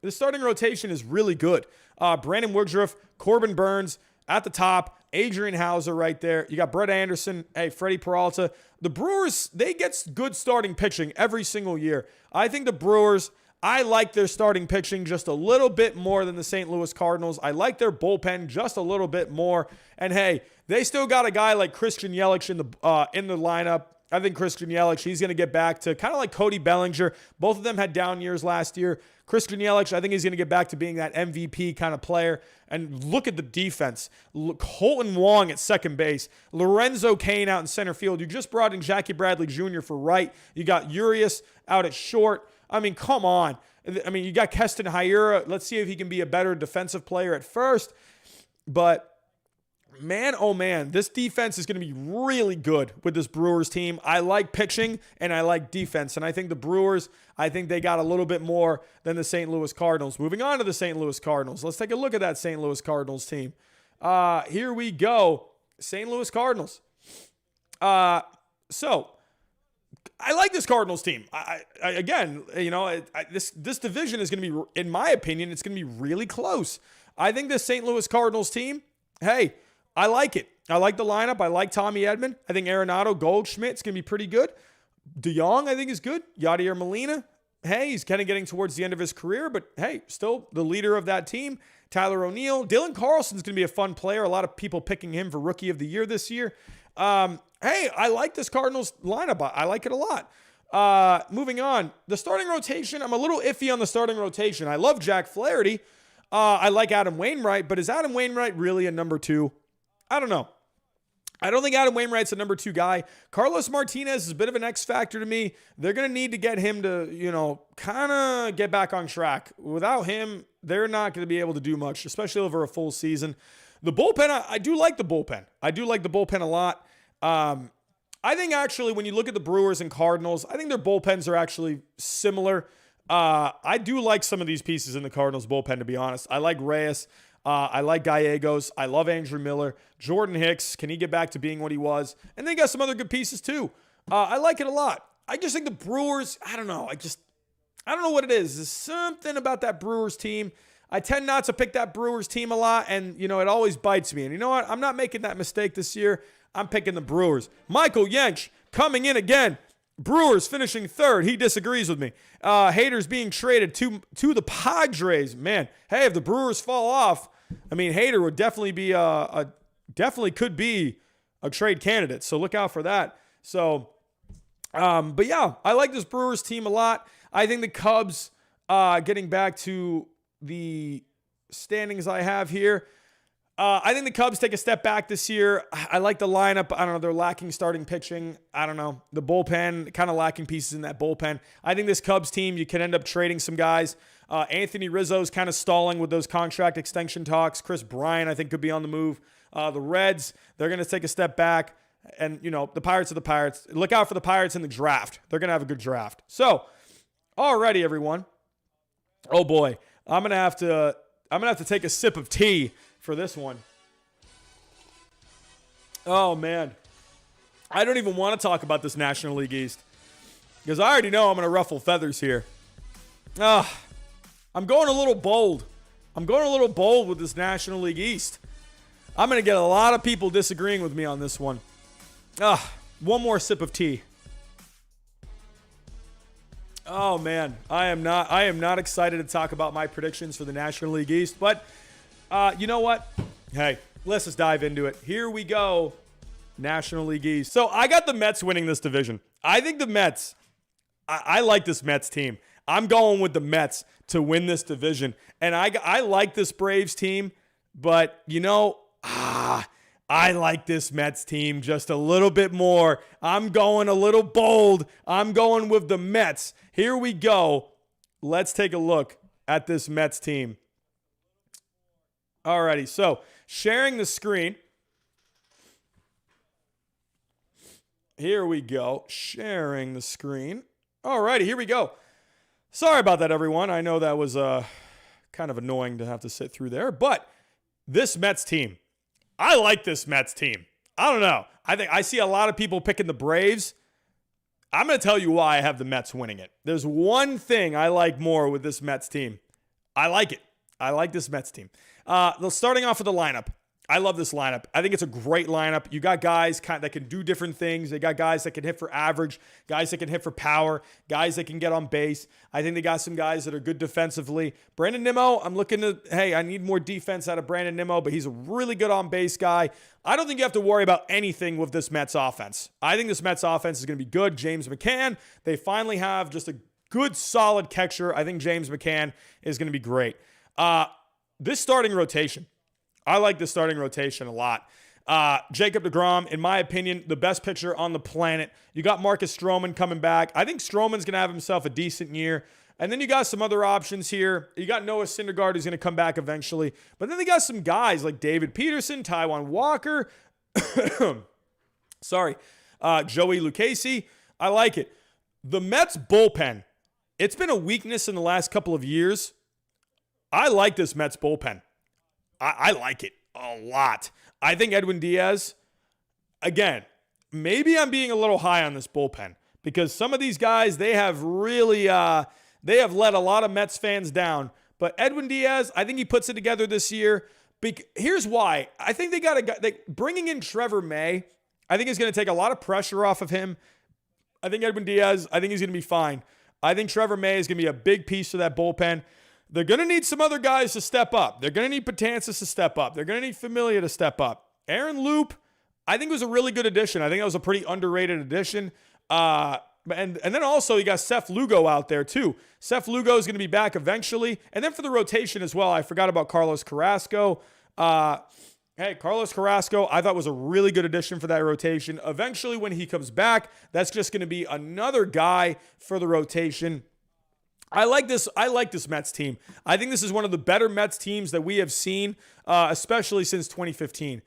The starting rotation is really good. Brandon Woodruff, Corbin Burns at the top. Adrian Hauser right there. You got Brett Anderson. Hey, Freddie Peralta. The Brewers, they get good starting pitching every single year. I think the Brewers, I like their starting pitching just a little bit more than the St. Louis Cardinals. I like their bullpen just a little bit more. And hey, they still got a guy like Christian Yelich in the lineup. I think Christian Yelich, he's going to get back to kind of like Cody Bellinger. Both of them had down years last year. Christian Yelich, I think he's going to get back to being that MVP kind of player. And look at the defense. Holton Wong at second base. Lorenzo Cain out in center field. You just brought in Jackie Bradley Jr. for right. You got Urias out at short. I mean, come on. I mean, you got Keston Hiura. Let's see if he can be a better defensive player at first. But man, oh man, this defense is going to be really good with this Brewers team. I like pitching and I like defense. And I think the Brewers, I think they got a little bit more than the St. Louis Cardinals. Moving on to the St. Louis Cardinals. Let's take a look at that St. Louis Cardinals team. Here we go. St. Louis Cardinals. So I like this Cardinals team. This division is going to be, in my opinion, it's going to be really close. I think the St. Louis Cardinals team, hey, I like it. I like the lineup. I like Tommy Edman. I think Arenado, Goldschmidt's going to be pretty good. DeYoung, I think, is good. Yadier Molina, hey, he's kind of getting towards the end of his career, but hey, still the leader of that team. Tyler O'Neill. Dylan Carlson's going to be a fun player. A lot of people picking him for Rookie of the Year this year. Hey, I like this Cardinals lineup. I like it a lot. Moving on. The starting rotation, I'm a little iffy on the starting rotation. I love Jack Flaherty. I like Adam Wainwright, but is Adam Wainwright really a number two? I don't know. I don't think Adam Wainwright's a number two guy. Carlos Martinez is a bit of an X factor to me. They're going to need to get him to, kind of get back on track. Without him, they're not going to be able to do much, especially over a full season. The bullpen, I do like the bullpen. I do like the bullpen a lot. I think actually when you look at the Brewers and Cardinals, I think their bullpens are actually similar. I do like some of these pieces in the Cardinals bullpen, to be honest. I like Reyes. I like Gallegos. I love Andrew Miller. Jordan Hicks, can he get back to being what he was? And they got some other good pieces too. I like it a lot. I just think the Brewers, I don't know. I don't know what it is. There's something about that Brewers team. I tend not to pick that Brewers team a lot, and, it always bites me. And you know what? I'm not making that mistake this year. I'm picking the Brewers. Michael Yench coming in again. Brewers finishing third. He disagrees with me. Hader's being traded to the Padres. Man, hey, if the Brewers fall off, Hader would definitely be definitely could be a trade candidate. So look out for that. So, but yeah, I like this Brewers team a lot. I think the Cubs, getting back to the standings I have here, I think the Cubs take a step back this year. I like the lineup. I don't know. They're lacking starting pitching. I don't know. The bullpen, kind of lacking pieces in that bullpen. I think this Cubs team, you can end up trading some guys. Anthony Rizzo's kind of stalling with those contract extension talks. Chris Bryant, I think, could be on the move. The Reds, they're going to take a step back. And, the Pirates are the Pirates. Look out for the Pirates in the draft. They're going to have a good draft. So, alrighty, everyone. Oh, boy. I'm going to have to take a sip of tea for this one. Oh, man. I don't even want to talk about this National League East because I already know I'm going to ruffle feathers here. I'm going a little bold. I'm going a little bold with this National League East. I'm going to get a lot of people disagreeing with me on this one. One more sip of tea. Oh, man. I am not excited to talk about my predictions for the National League East, but you know what? Hey, let's just dive into it. Here we go. National League East. So I got the Mets winning this division. I think the Mets, I like this Mets team. I'm going with the Mets to win this division. And I like this Braves team, but I like this Mets team just a little bit more. I'm going a little bold. I'm going with the Mets. Here we go. Let's take a look at this Mets team. Alrighty, so sharing the screen. Here we go. Sharing the screen. Alrighty, here we go. Sorry about that, everyone. I know that was kind of annoying to have to sit through there, but this Mets team, I like this Mets team. I don't know. I think I see a lot of people picking the Braves. I'm going to tell you why I have the Mets winning it. There's one thing I like more with this Mets team. I like it. I like this Mets team. Starting off with the lineup. I love this lineup. I think it's a great lineup. You got guys that can do different things. They got guys that can hit for average, guys that can hit for power, guys that can get on base. I think they got some guys that are good defensively. Brandon Nimmo, I need more defense out of Brandon Nimmo, but he's a really good on base guy. I don't think you have to worry about anything with this Mets offense. I think this Mets offense is going to be good. James McCann, they finally have just a good, solid catcher. I think James McCann is going to be great. This starting rotation. I like the starting rotation a lot. Jacob deGrom, in my opinion, the best pitcher on the planet. You got Marcus Stroman coming back. I think Stroman's going to have himself a decent year. And then you got some other options here. You got Noah Syndergaard who's going to come back eventually. But then they got some guys like David Peterson, Taijuan Walker. Joey Lucchesi. I like it. The Mets bullpen, it's been a weakness in the last couple of years. I like this Mets bullpen. I like it a lot. I think Edwin Diaz, again, maybe I'm being a little high on this bullpen because some of these guys, they have really, they have let a lot of Mets fans down. But Edwin Diaz, I think he puts it together this year. Here's why. I think they got a guy, bringing in Trevor May, I think is going to take a lot of pressure off of him. I think Edwin Diaz, I think he's going to be fine. I think Trevor May is going to be a big piece of that bullpen. They're going to need some other guys to step up. They're going to need Betances to step up. They're going to need Familia to step up. Aaron Loop, I think was a really good addition. I think that was a pretty underrated addition. And then also you got Seth Lugo out there too. Seth Lugo is going to be back eventually. And then for the rotation as well, I forgot about Carlos Carrasco. Carlos Carrasco, I thought was a really good addition for that rotation. Eventually when he comes back, that's just going to be another guy for the rotation. I like this Mets team. I think this is one of the better Mets teams that we have seen, especially since 2015.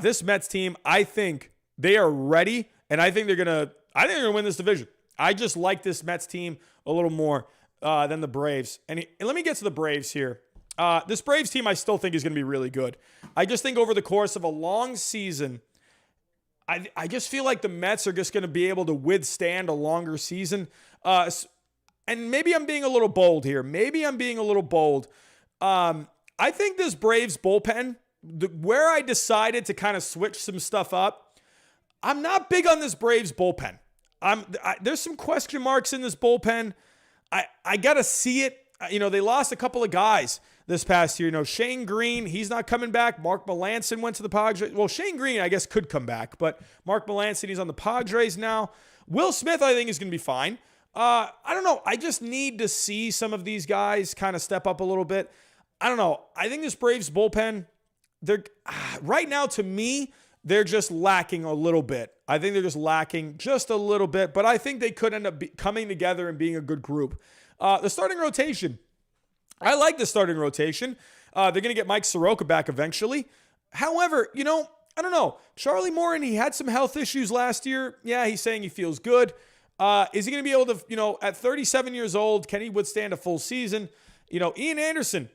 This Mets team, I think they are ready, and I think they're gonna win this division. I just like this Mets team a little more than the Braves. And let me get to the Braves here. This Braves team, I still think is going to be really good. I just think over the course of a long season, I just feel like the Mets are just going to be able to withstand a longer season. And maybe I'm being a little bold here. I think this Braves bullpen, where I decided to kind of switch some stuff up, I'm not big on this Braves bullpen. There's some question marks in this bullpen. I got to see it. They lost a couple of guys this past year. Shane Green, he's not coming back. Mark Melancon went to the Padres. Well, Shane Green, I guess, could come back, but Mark Melancon, he's on the Padres now. Will Smith, I think, is going to be fine. I don't know. I just need to see some of these guys kind of step up a little bit. I don't know. I think this Braves bullpen, they're right now, to me, they're just lacking a little bit. I think they're just lacking just a little bit, but I think they could end up coming together and being a good group. The starting rotation, I like the starting rotation. They're going to get Mike Soroka back eventually. However, I don't know. Charlie Morton, he had some health issues last year. Yeah, he's saying he feels good. Is he going to be able to, at 37 years old, can he withstand a full season? Ian Anderson,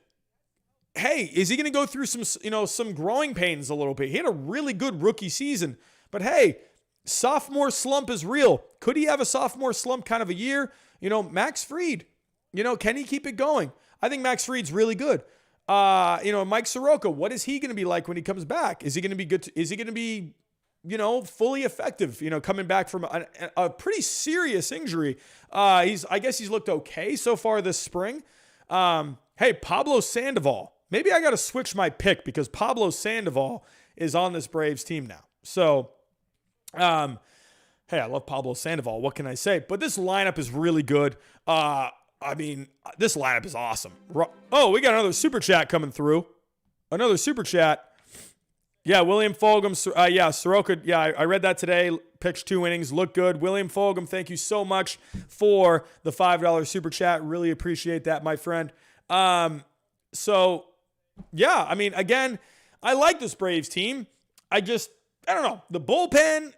hey, is he going to go through some growing pains a little bit? He had a really good rookie season, but hey, sophomore slump is real. Could he have a sophomore slump kind of a year? Max Fried, can he keep it going? I think Max Fried's really good. Mike Soroka, what is he going to be like when he comes back? Is he going to be good? Is he going to be, fully effective, coming back from a pretty serious injury? I guess he's looked okay so far this spring. Hey, Pablo Sandoval. Maybe I got to switch my pick because Pablo Sandoval is on this Braves team now. So, hey, I love Pablo Sandoval. What can I say? But this lineup is really good. This lineup is awesome. Oh, we got another super chat coming through. Another super chat. Yeah, William Fulgham. Soroka. Yeah, I read that today. Pitched 2 innings. Looked good. William Fulgham, thank you so much for the $5 super chat. Really appreciate that, my friend. Again, I like this Braves team. I don't know. The bullpen,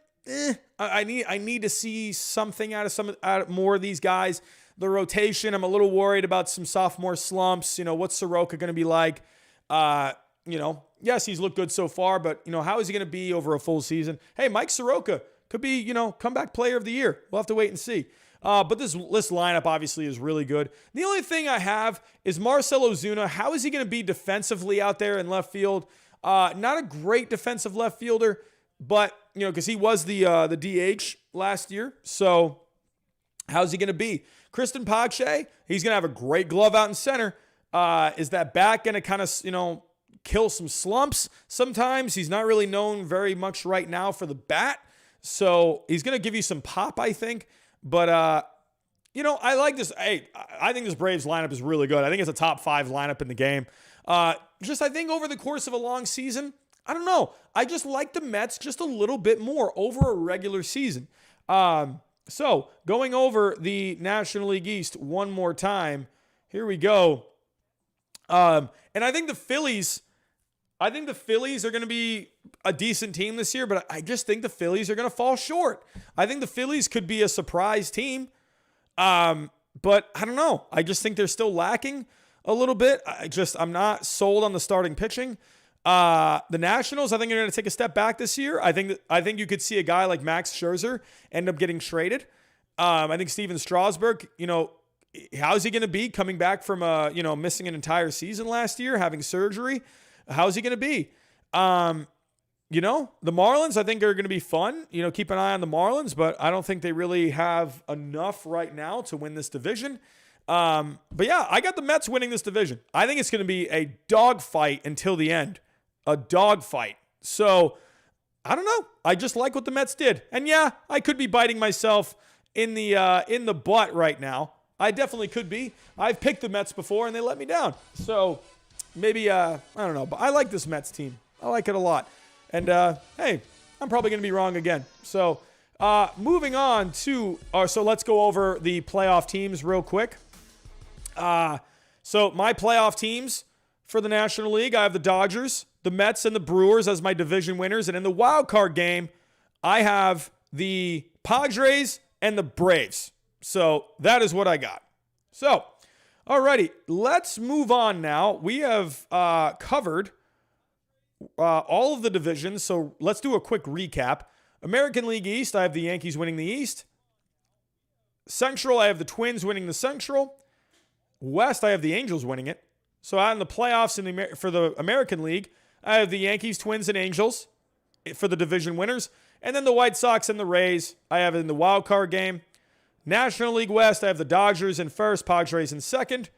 I need to see something out of more of these guys. The rotation, I'm a little worried about some sophomore slumps. What's Soroka going to be like? Yes, he's looked good so far, but, how is he going to be over a full season? Hey, Mike Soroka could be, comeback player of the year. We'll have to wait and see. But this lineup obviously is really good. The only thing I have is Marcell Ozuna. How is he going to be defensively out there in left field? Not a great defensive left fielder, but, because he was the DH last year. So how's he going to be? Kristen Pache, he's going to have a great glove out in center. Is that bat going to kind of, kill some slumps sometimes? He's not really known very much right now for the bat. So he's going to give you some pop, I think. But, I like this. Hey, I think this Braves lineup is really good. I think it's a top 5 lineup in the game. I think over the course of a long season, I don't know. I just like the Mets just a little bit more over a regular season. So going over the National League East one more time. Here we go. And I think the Phillies are going to be a decent team this year, but I just think the Phillies are going to fall short. I think the Phillies could be a surprise team. But I don't know. I just think they're still lacking a little bit. I'm not sold on the starting pitching. The Nationals, I think, are going to take a step back this year. I think you could see a guy like Max Scherzer end up getting traded. I think Steven Strasburg, how's he going to be coming back from missing an entire season last year, having surgery? How's he going to be? The Marlins, I think, are going to be fun. Keep an eye on the Marlins, but I don't think they really have enough right now to win this division. But yeah, I got the Mets winning this division. I think it's going to be a dogfight until the end. A dogfight. So, I don't know. I just like what the Mets did. And yeah, I could be biting myself in the butt right now. I definitely could be. I've picked the Mets before and they let me down. So, maybe, I don't know. But I like this Mets team. I like it a lot. And, hey, I'm probably going to be wrong again. So, moving on to, so let's go over the playoff teams real quick. So my playoff teams for the National League, I have the Dodgers, the Mets, and the Brewers as my division winners. And in the wild card game, I have the Padres and the Braves. So that is what I got. So, alrighty, let's move on now. We have covered all of the divisions, so let's do a quick recap. American League East, I have the Yankees winning the East. Central, I have the Twins winning the Central. West, I have the Angels winning it. So out in the playoffs for the American League, I have the Yankees, Twins, and Angels for the division winners. And then the White Sox and the Rays, I have in the wild card game. National League West, I have the Dodgers in first, Padres in second.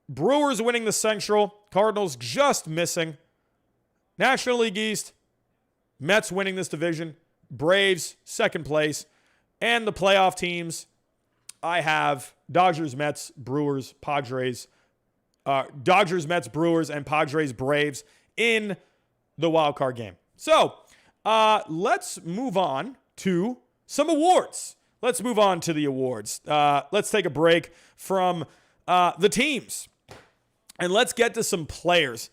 Brewers winning the Central, Cardinals just missing. National League East, Mets winning this division, Braves second place. And the playoff teams, I have Dodgers, Mets, Brewers, Padres. Dodgers, Mets, Brewers, and Padres, Braves in the wild card game. So let's move on to some awards. Let's move on to the awards. Let's take a break from the teams. And let's get to some players.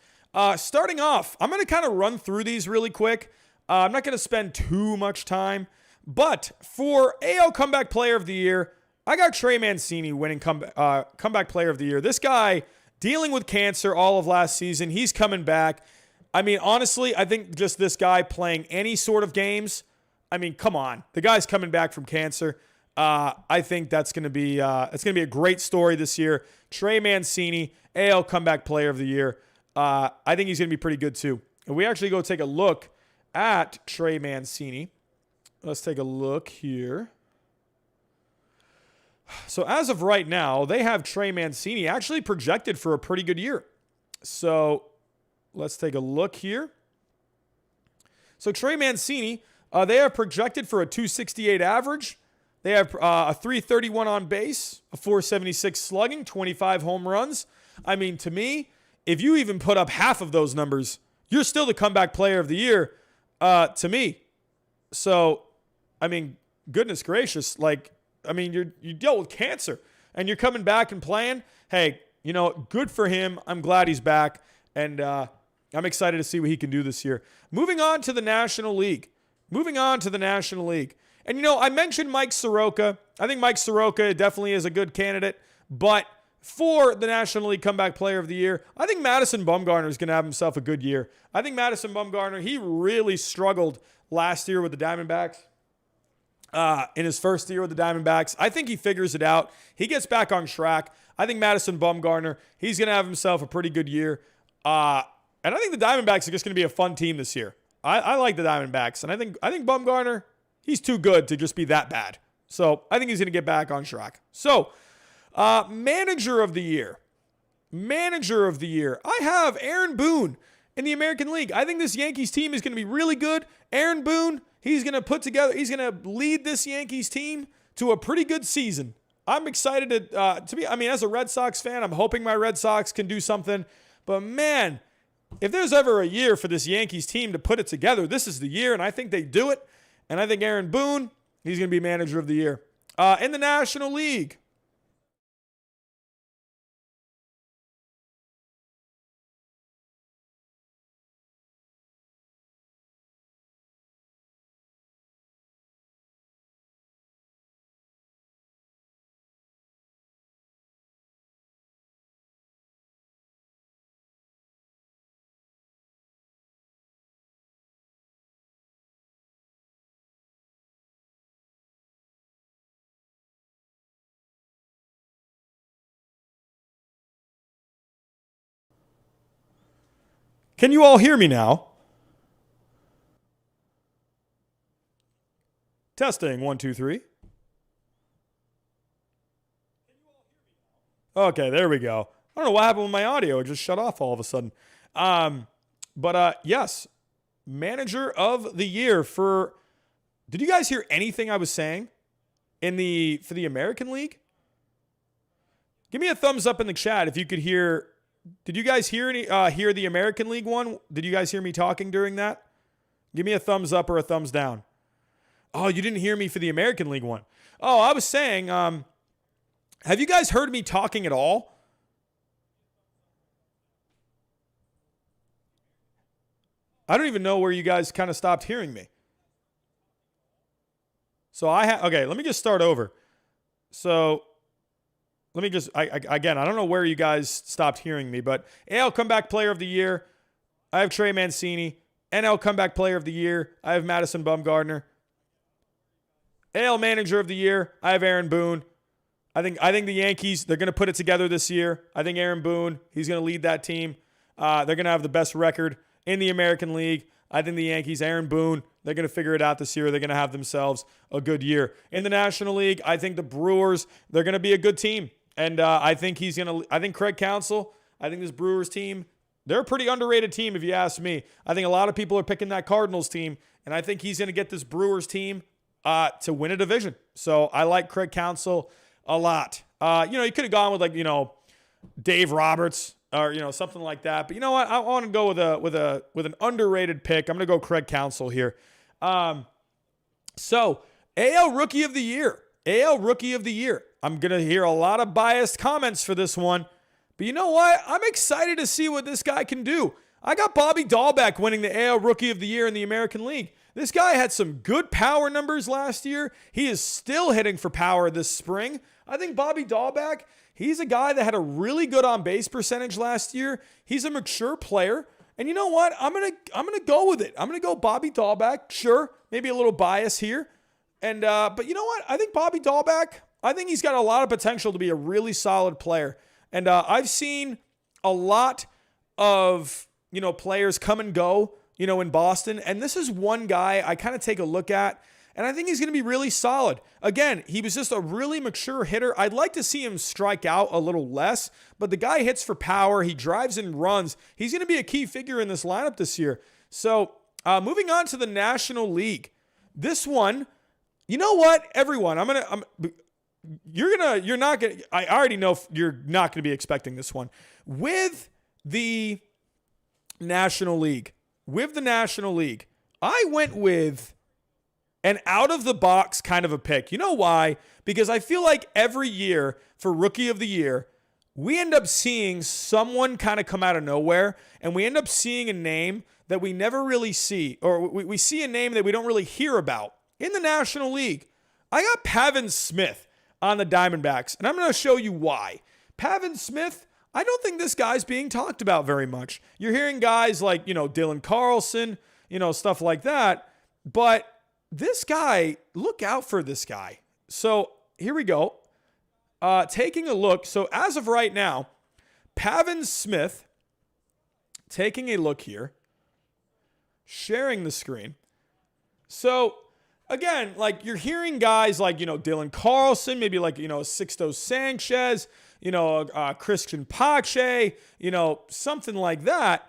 Starting off, I'm going to kind of run through these really quick. I'm not going to spend too much time. But for AL Comeback Player of the Year, I got Trey Mancini winning Comeback Player of the Year. This guy dealing with cancer all of last season. He's coming back. I mean, honestly, I think just this guy playing any sort of games, I mean, come on. The guy's coming back from cancer. I think that's going to be a great story this year. Trey Mancini, AL Comeback Player of the Year. I think he's going to be pretty good too. And we actually go take a look at Trey Mancini. Let's take a look here. So as of right now, they have Trey Mancini actually projected for a pretty good year. So let's take a look here. So Trey Mancini, they are projected for a 268 average. They have a 331 on base, a 476 slugging, 25 home runs. I mean, to me, if you even put up half of those numbers, you're still the Comeback Player of the Year to me. So, I mean, goodness gracious, you dealt with cancer and you're coming back and playing. Hey, good for him. I'm glad he's back, and I'm excited to see what he can do this year. Moving on to the National League. And, I mentioned Mike Soroka. I think Mike Soroka definitely is a good candidate. But for the National League Comeback Player of the Year, I think Madison Bumgarner is going to have himself a good year. I think Madison Bumgarner, he really struggled last year with the Diamondbacks. In his first year with the Diamondbacks. I think he figures it out. He gets back on track. I think Madison Bumgarner, he's going to have himself a pretty good year. And I think the Diamondbacks are just going to be a fun team this year. I like the Diamondbacks. And I think Bumgarner, he's too good to just be that bad. So I think he's going to get back on track. So, Manager of the Year. I have Aaron Boone in the American League. I think this Yankees team is going to be really good. Aaron Boone, he's going to lead this Yankees team to a pretty good season. I'm excited as a Red Sox fan, I'm hoping my Red Sox can do something. But man, if there's ever a year for this Yankees team to put it together, this is the year, and I think they do it. And I think Aaron Boone, he's going to be Manager of the Year. In the National League, can you all hear me now? Testing, 1, 2, 3. Okay, there we go. I don't know what happened with my audio. It just shut off all of a sudden. Yes, Manager of the Year for... Did you guys hear anything I was saying for the American League? Give me a thumbs up in the chat if you could hear... Did you guys hear the American League one? Did you guys hear me talking during that? Give me a thumbs up or a thumbs down. Oh, you didn't hear me for the American League one. Oh, I was saying, have you guys heard me talking at all I don't even know where you guys kind of stopped hearing me. So okay, let me just start over. So let me just, again, I don't know where you guys stopped hearing me, but AL Comeback Player of the Year, I have Trey Mancini. NL Comeback Player of the Year, I have Madison Bumgarner. AL Manager of the Year, I have Aaron Boone. I think the Yankees, they're going to put it together this year. I think Aaron Boone, he's going to lead that team. They're going to have the best record in the American League. I think the Yankees, Aaron Boone, they're going to figure it out this year. They're going to have themselves a good year. In the National League, I think the Brewers, they're going to be a good team. And I think Craig Counsell, I think this Brewers team, they're a pretty underrated team if you ask me. I think a lot of people are picking that Cardinals team, and I think he's going to get this Brewers team to win a division. So I like Craig Counsell a lot. You could have gone with Dave Roberts or something like that. But you know what? I want to go with an underrated pick. I'm going to go Craig Counsell here. So AL Rookie of the Year. AL Rookie of the Year. I'm going to hear a lot of biased comments for this one. But you know what? I'm excited to see what this guy can do. I got Bobby Dahlbeck winning the AL Rookie of the Year in the American League. This guy had some good power numbers last year. He is still hitting for power this spring. I think Bobby Dahlbeck, he's a guy that had a really good on-base percentage last year. He's a mature player. And you know what? I'm gonna go with it. I'm gonna go Bobby Dahlbeck. Sure, maybe a little bias here. And but you know what? I think Bobby Dahlbeck, I think he's got a lot of potential to be a really solid player. And I've seen a lot of, players come and go, in Boston. And this is one guy I kind of take a look at, and I think he's going to be really solid. Again, he was just a really mature hitter. I'd like to see him strike out a little less, but the guy hits for power. He drives and runs. He's going to be a key figure in this lineup this year. So moving on to the National League. This one, you know what, everyone, I already know you're not going to be expecting this one. With the National League, I went with an out-of-the-box kind of a pick. You know why? Because I feel like every year for Rookie of the Year, we end up seeing someone kind of come out of nowhere, and we end up seeing a name that we never really see, or we see a name that we don't really hear about. In the National League, I got Pavin Smith on the Diamondbacks, and I'm going to show you why. Pavin Smith, I don't think this guy's being talked about very much. You're hearing guys like, Dylan Carlson, stuff like that, but this guy, look out for this guy. So here we go. Taking a look. So as of right now, Pavin Smith, taking a look here, sharing the screen. So again, you're hearing guys like, Dylan Carlson, maybe Sixto Sanchez, Christian Pache, something like that.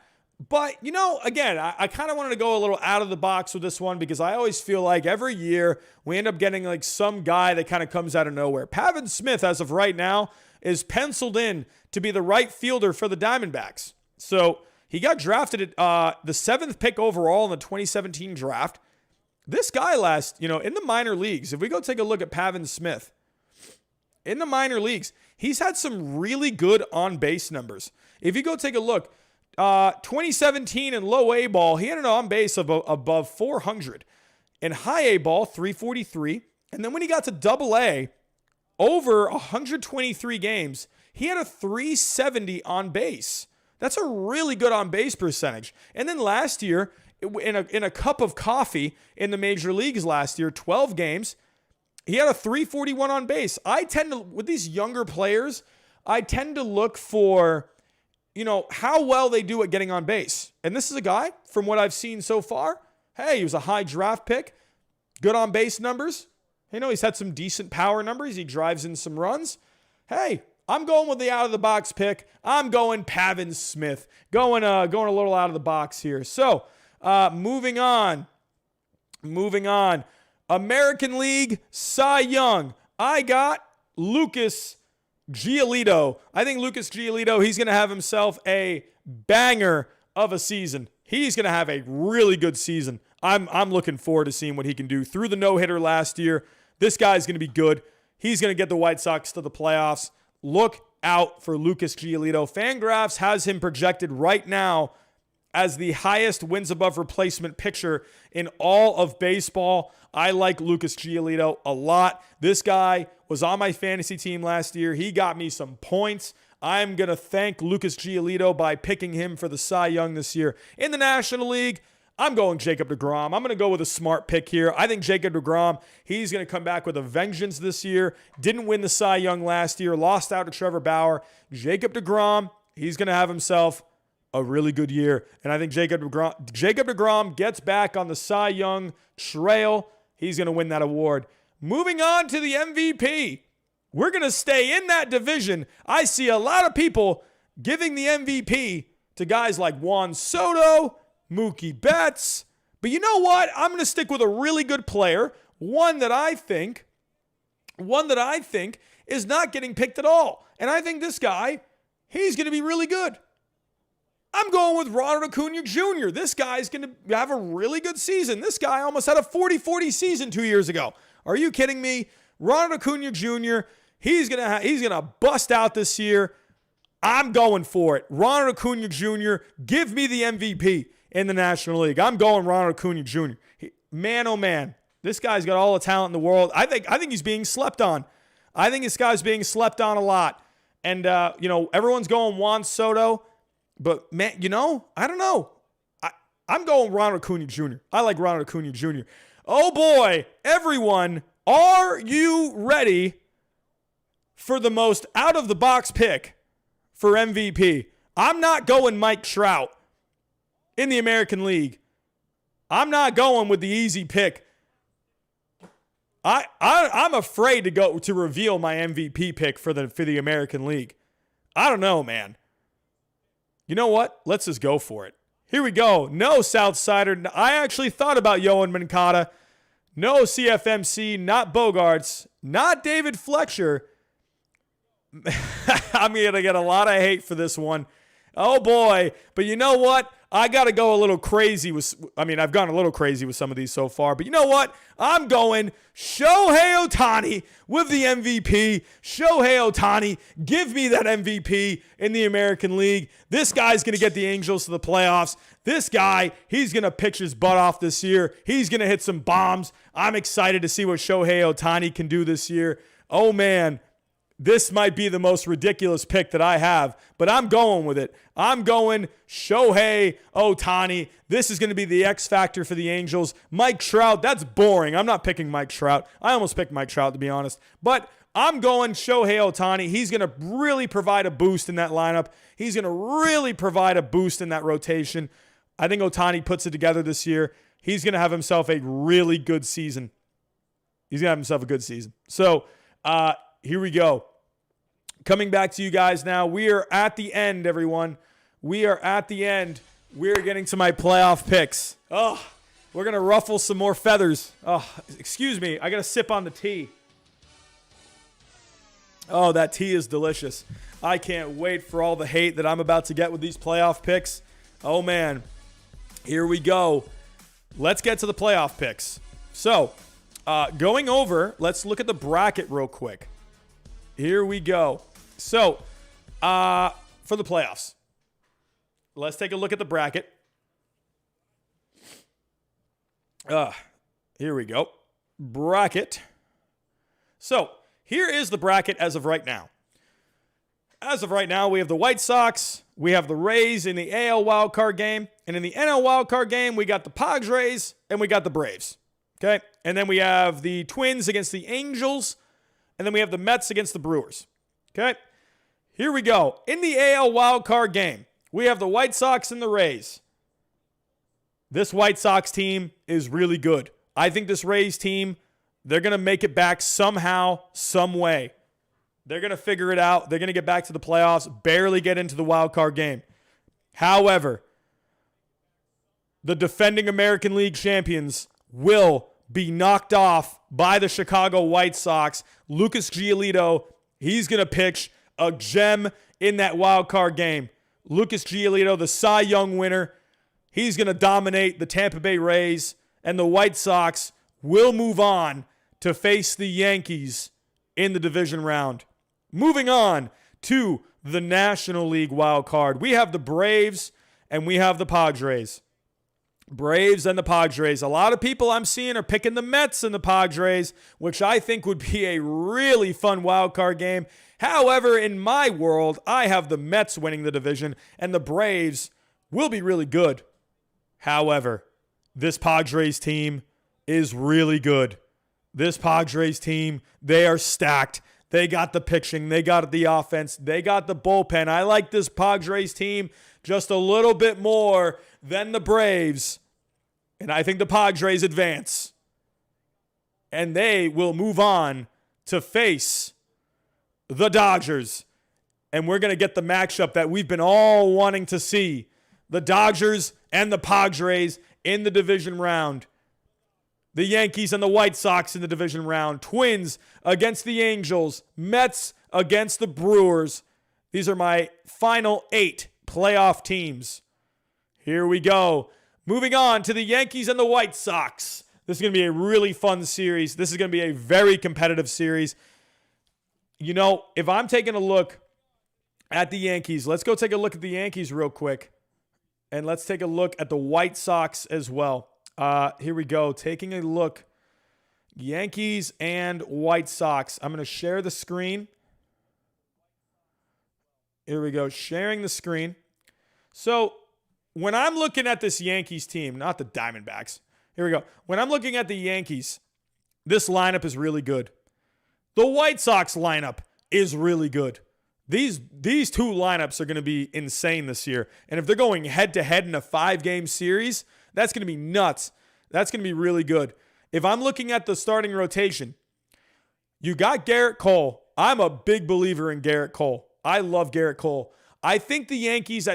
But, again, I kind of wanted to go a little out of the box with this one because I always feel like every year we end up getting some guy that kind of comes out of nowhere. Pavin Smith, as of right now, is penciled in to be the right fielder for the Diamondbacks. So he got drafted at the 7th pick overall in the 2017 draft. This guy in the minor leagues, if we go take a look at Pavin Smith, in the minor leagues, he's had some really good on-base numbers. If you go take a look, 2017 in low A ball, he had an on-base of above 400. In high A ball, 343. And then when he got to double A, over 123 games, he had a 370 on base. That's a really good on-base percentage. And then last year, in a cup of coffee in the major leagues last year, 12 games, he had a 341 on base. With these younger players, I tend to look for, how well they do at getting on base. And this is a guy, from what I've seen so far, hey, he was a high draft pick, good on base numbers. He's had some decent power numbers. He drives in some runs. Hey, I'm going with the out-of-the-box pick. I'm going Pavin Smith. Going a little out of the box here. So, moving on. American League Cy Young. I got Lucas Giolito. I think Lucas Giolito, he's going to have himself a banger of a season. He's going to have a really good season. I'm looking forward to seeing what he can do. Through the no-hitter last year, this guy's going to be good. He's going to get the White Sox to the playoffs. Look out for Lucas Giolito. Fangraphs has him projected right now as the highest wins above replacement pitcher in all of baseball. I like Lucas Giolito a lot. This guy was on my fantasy team last year. He got me some points. I'm going to thank Lucas Giolito by picking him for the Cy Young this year. In the National League, I'm going Jacob deGrom. I'm going to go with a smart pick here. I think Jacob deGrom, he's going to come back with a vengeance this year. Didn't win the Cy Young last year. Lost out to Trevor Bauer. Jacob deGrom, he's going to have himself a really good year. And I think Jacob deGrom gets back on the Cy Young trail. He's going to win that award. Moving on to the MVP. We're going to stay in that division. I see a lot of people giving the MVP to guys like Juan Soto, Mookie Betts. But you know what? I'm going to stick with a really good player, one that I think is not getting picked at all. And I think this guy, he's going to be really good. I'm going with Ronald Acuna Jr. This guy's going to have a really good season. This guy almost had a 40-40 season 2 years ago. Are you kidding me? Ronald Acuna Jr., he's gonna bust out this year. I'm going for it. Ronald Acuna Jr., give me the MVP in the National League. I'm going Ronald Acuna Jr. Man, oh man, this guy's got all the talent in the world. I think he's being slept on. I think this guy's being slept on a lot. And everyone's going Juan Soto. But, man, I don't know. I'm going Ronald Acuna Jr. I like Ronald Acuna Jr. Oh, boy, everyone, are you ready for the most out-of-the-box pick for MVP? I'm not going Mike Trout in the American League. I'm not going with the easy pick. I'm afraid to reveal my MVP pick for the American League. I don't know, man. You know what? Let's just go for it. Here we go. No Southsider. I actually thought about Yohan Moncada. No CFMC, not Bogarts, not David Fletcher. I'm going to get a lot of hate for this one. Oh, boy. But you know what? I got to go a little crazy I've gone a little crazy with some of these so far. But you know what? I'm going Shohei Ohtani with the MVP. Shohei Ohtani, give me that MVP in the American League. This guy's going to get the Angels to the playoffs. This guy, he's going to pitch his butt off this year. He's going to hit some bombs. I'm excited to see what Shohei Ohtani can do this year. Oh, man. This might be the most ridiculous pick that I have, but I'm going with it. I'm going Shohei Ohtani. This is going to be the X factor for the Angels. Mike Trout, that's boring. I'm not picking Mike Trout. I almost picked Mike Trout, to be honest. But I'm going Shohei Ohtani. He's going to really provide a boost in that lineup. He's going to really provide a boost in that rotation. I think Ohtani puts it together this year. He's going to have himself a really good season. He's going to have himself a good season. So, here we go. Coming back to you guys now. We are at the end, everyone. We are at the end. We're getting to my playoff picks. Oh, we're going to ruffle some more feathers. Oh, excuse me. I got to sip on the tea. Oh, that tea is delicious. I can't wait for all the hate that I'm about to get with these playoff picks. Oh, man. Here we go. Let's get to the playoff picks. So, going over, let's look at the bracket real quick. Here we go. So, for the playoffs, let's take a look at the bracket. Here we go. Bracket. So, here is the bracket as of right now. As of right now, we have the White Sox, we have the Rays in the AL wildcard game, and in the NL wildcard game, we got the Padres and we got the Braves. Okay? And then we have the Twins against the Angels, and then we have the Mets against the Brewers. Okay? Here we go. In the AL wildcard game, we have the White Sox and the Rays. This White Sox team is really good. I think this Rays team, they're going to make it back somehow, some way. They're going to figure it out. They're going to get back to the playoffs, barely get into the wildcard game. However, the defending American League champions will be knocked off by the Chicago White Sox. Lucas Giolito, he's going to pitch a gem in that wild card game. Lucas Giolito, the Cy Young winner, he's going to dominate the Tampa Bay Rays, and the White Sox will move on to face the Yankees in the division round. Moving on to the National League wild card, we have the Braves and we have the Padres. Braves and the Padres. A lot of people I'm seeing are picking the Mets and the Padres, which I think would be a really fun wild card game. However, in my world, I have the Mets winning the division, and the Braves will be really good. However, this Padres team is really good. This Padres team, they are stacked. They got the pitching. They got the offense. They got the bullpen. I like this Padres team just a little bit more than the Braves. And I think the Padres advance. And they will move on to face the Dodgers. And we're going to get the matchup that we've been all wanting to see. The Dodgers and the Padres in the division round. The Yankees and the White Sox in the division round. Twins against the Angels. Mets against the Brewers. These are my final 8 playoff teams. Here we go. Moving on to the Yankees and the White Sox. This is going to be a really fun series. This is going to be a very competitive series. You know, if I'm taking a look at the Yankees, let's go take a look at the Yankees real quick. And let's take a look at the White Sox as well. Here we go. Taking a look. Yankees and White Sox. I'm going to share the screen. Here we go. Sharing the screen. So when I'm looking at this Yankees team, not the Diamondbacks. Here we go. When I'm looking at the Yankees, this lineup is really good. The White Sox lineup is really good. These two lineups are going to be insane this year. And if they're going head-to-head in a 5-game series, that's going to be nuts. That's going to be really good. If I'm looking at the starting rotation, you got Garrett Cole. I'm a big believer in Garrett Cole. I love Garrett Cole. I think the Yankees,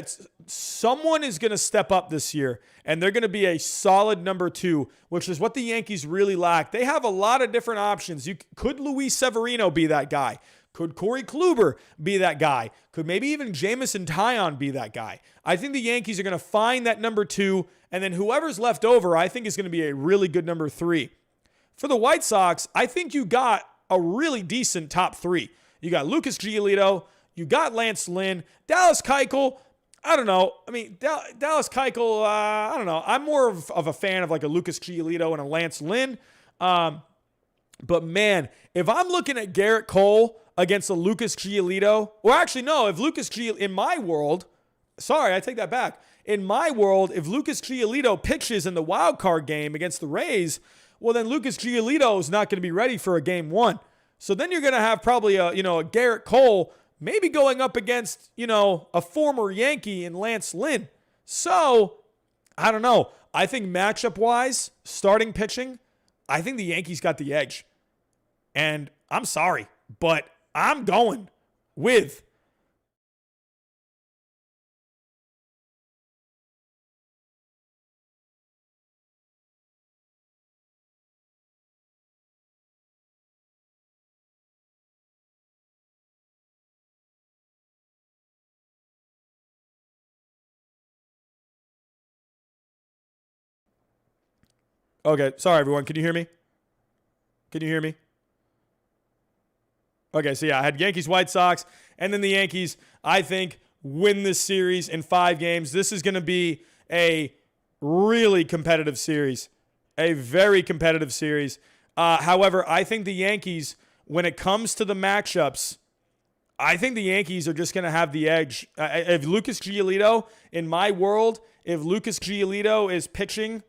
someone is going to step up this year, and they're going to be a solid number 2, which is what the Yankees really lack. They have a lot of different options. Could Luis Severino be that guy? Could Corey Kluber be that guy? Could maybe even Jameson Taillon be that guy? I think the Yankees are going to find that number 2, and then whoever's left over, I think is going to be a really good number 3. For the White Sox, I think you got a really decent top 3. You got Lucas Giolito, you got Lance Lynn, Dallas Keuchel. I don't know. I mean, Dallas Keuchel, I don't know. I'm more of a fan of like a Lucas Giolito and a Lance Lynn. But man, if I'm looking at Garrett Cole against a Lucas Giolito, or actually no, if Lucas Giolito, in my world, sorry, I take that back. In my world, if Lucas Giolito pitches in the wild card game against the Rays, well then Lucas Giolito is not going to be ready for a game 1. So then you're going to have probably a Garrett Cole maybe going up against, a former Yankee in Lance Lynn. So, I don't know. I think matchup-wise, starting pitching, I think the Yankees got the edge. And I'm sorry, but I'm going with Okay, sorry everyone. Can you hear me? Can you hear me? Okay, so yeah, I had Yankees, White Sox, and then the Yankees, I think, win this series in 5 games. This is going to be a really competitive series, a very competitive series. However, I think the Yankees, when it comes to the matchups, I think the Yankees are just going to have the edge. If Lucas Giolito, in my world, if Lucas Giolito is pitching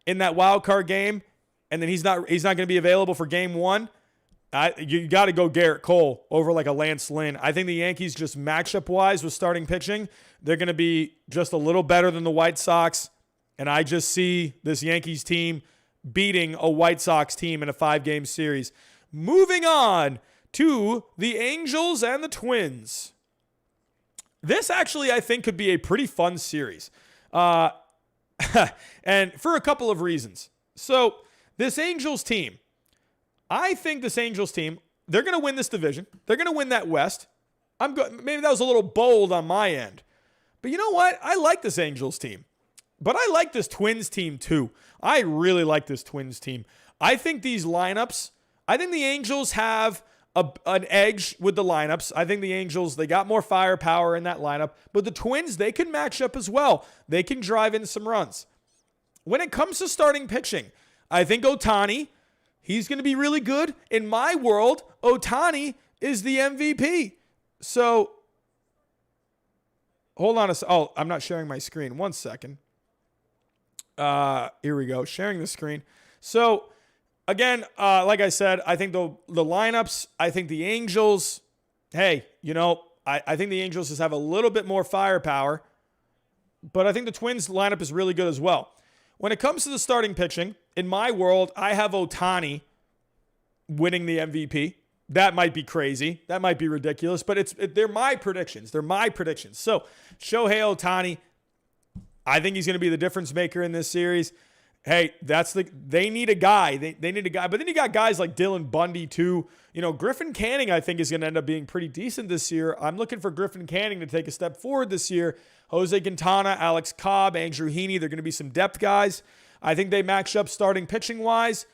in that wild card game, and then he's not going to be available for game 1, you got to go Garrett Cole over like a Lance Lynn. I think the Yankees, just matchup-wise with starting pitching, they're going to be just a little better than the White Sox, and I just see this Yankees team beating a White Sox team in a 5-game series. Moving on to the Angels and the Twins. This actually, I think, could be a pretty fun series. And for a couple of reasons. So, this Angels team, I think this Angels team, they're going to win this division. They're going to win that West. Maybe that was a little bold on my end. But you know what? I like this Angels team. But I like this Twins team too. I really like this Twins team. I think these lineups, I think the Angels have an edge with the lineups. I think the Angels, they got more firepower in that lineup. But the Twins, they can match up as well. They can drive in some runs. When it comes to starting pitching, I think Ohtani, he's going to be really good. In my world, Ohtani is the MVP. So, hold on oh, I'm not sharing my screen. 1 second. Here we go. Sharing the screen. So, again, like I said, I think the lineups, I think the Angels, hey, I think the Angels just have a little bit more firepower. But I think the Twins lineup is really good as well. When it comes to the starting pitching, in my world, I have Ohtani winning the MVP. That might be crazy. That might be ridiculous, but they're my predictions. They're my predictions. So, Shohei Ohtani, I think he's going to be the difference maker in this series. Hey, they need a guy. They need a guy. But then you got guys like Dylan Bundy too. Griffin Canning, I think, is going to end up being pretty decent this year. I'm looking for Griffin Canning to take a step forward this year. Jose Quintana, Alex Cobb, Andrew Heaney, they're going to be some depth guys. I think they match up starting pitching-wise.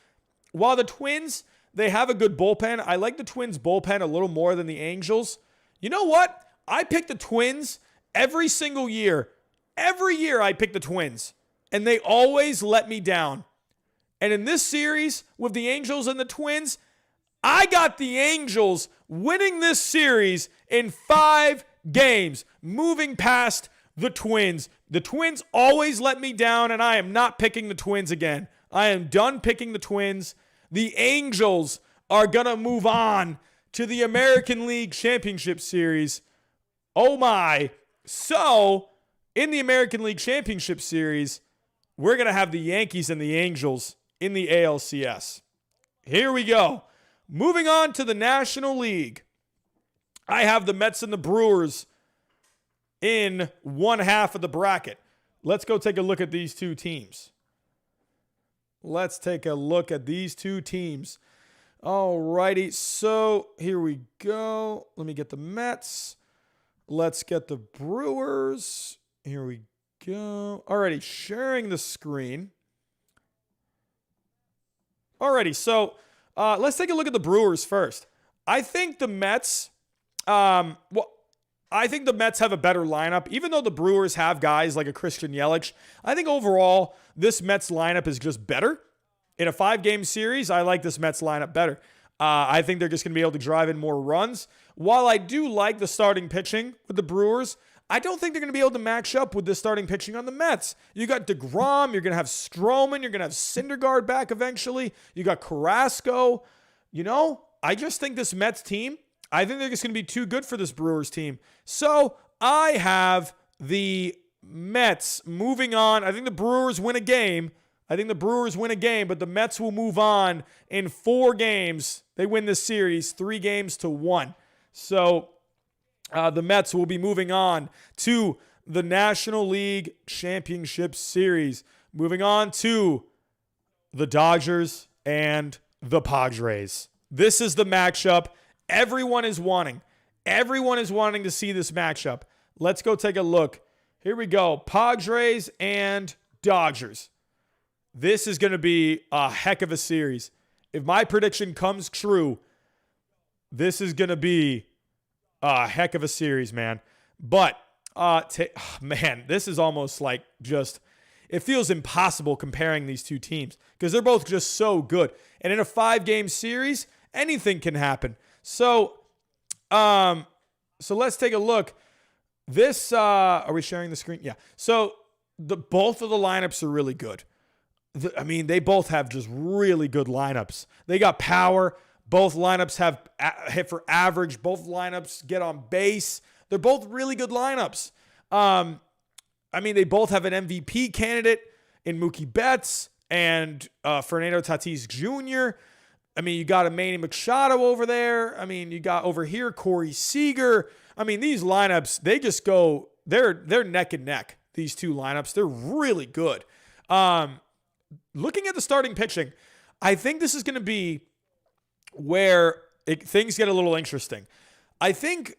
While the Twins, they have a good bullpen. I like the Twins' bullpen a little more than the Angels. You know what? I pick the Twins every single year. Every year I pick the Twins. And they always let me down. And in this series with the Angels and the Twins, I got the Angels winning this series in 5 games, moving past the Twins. The Twins always let me down, and I am not picking the Twins again. I am done picking the Twins. The Angels are going to move on to the American League Championship Series. Oh my. So, in the American League Championship Series, we're going to have the Yankees and the Angels in the ALCS. Here we go. Moving on to the National League. I have the Mets and the Brewers in one half of the bracket. Let's go take a look at these two teams. Alrighty, so here we go. Let me get the Mets. Let's get the Brewers. Here we go. Alrighty, sharing the screen. Alrighty, so let's take a look at the Brewers first. I think the Mets, I think the Mets have a better lineup. Even though the Brewers have guys like a Christian Yelich, I think overall this Mets lineup is just better. In a 5-game series, I like this Mets lineup better. I think they're just going to be able to drive in more runs. While I do like the starting pitching with the Brewers, I don't think they're going to be able to match up with the starting pitching on the Mets. You got DeGrom, you're going to have Stroman, you're going to have Syndergaard back eventually. You got Carrasco. I just think this Mets team, I think they're just going to be too good for this Brewers team. So I have the Mets moving on. I think the Brewers win a game. but the Mets will move on in 4 games. They win this series 3-1. So the Mets will be moving on to the National League Championship Series. Moving on to the Dodgers and the Padres. This is the matchup everyone is wanting. Everyone is wanting to see this matchup. Let's go take a look. Here we go. Padres and Dodgers. This is going to be a heck of a series. If my prediction comes true, this is going to be a heck of a series, man. But, this is almost like just, it feels impossible comparing these two teams because they're both just so good. And in a 5-game series, anything can happen. So let's take a look. This, are we sharing the screen? Yeah. So both of the lineups are really good. They both have just really good lineups. They got power. Both lineups have hit for average. Both lineups get on base. They're both really good lineups. They both have an MVP candidate in Mookie Betts and Fernando Tatis Jr. You got a Manny Machado over there. You got over here Corey Seager. These lineups, they just go, they're neck and neck. These two lineups, they're really good. Looking at the starting pitching, I think this is going to be where things get a little interesting. I think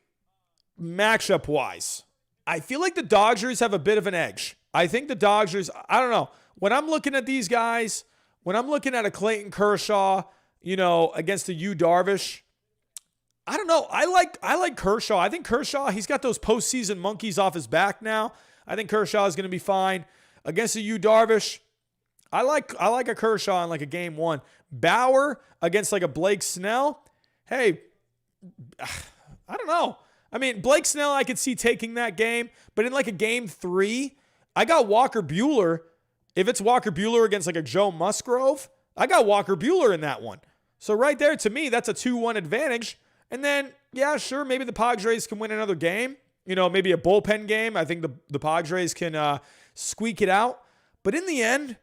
matchup-wise, I feel like the Dodgers have a bit of an edge. I think the Dodgers, I don't know. When I'm looking at these guys, when I'm looking at a Clayton Kershaw, against a Yu Darvish, I don't know. I like Kershaw. I think Kershaw, he's got those postseason monkeys off his back now. I think Kershaw is going to be fine. Against a Yu Darvish, I like a Kershaw in like a game one. Bauer against like a Blake Snell. Hey, I don't know. I mean, Blake Snell, I could see taking that game, but in like a game three, I got Walker Buehler. If it's Walker Buehler against like a Joe Musgrove, I got Walker Buehler in that one. So right there, to me, that's a 2-1 advantage. And then, yeah, sure, maybe the Padres can win another game. You know, maybe a bullpen game. I think the Padres can squeak it out. But in the end,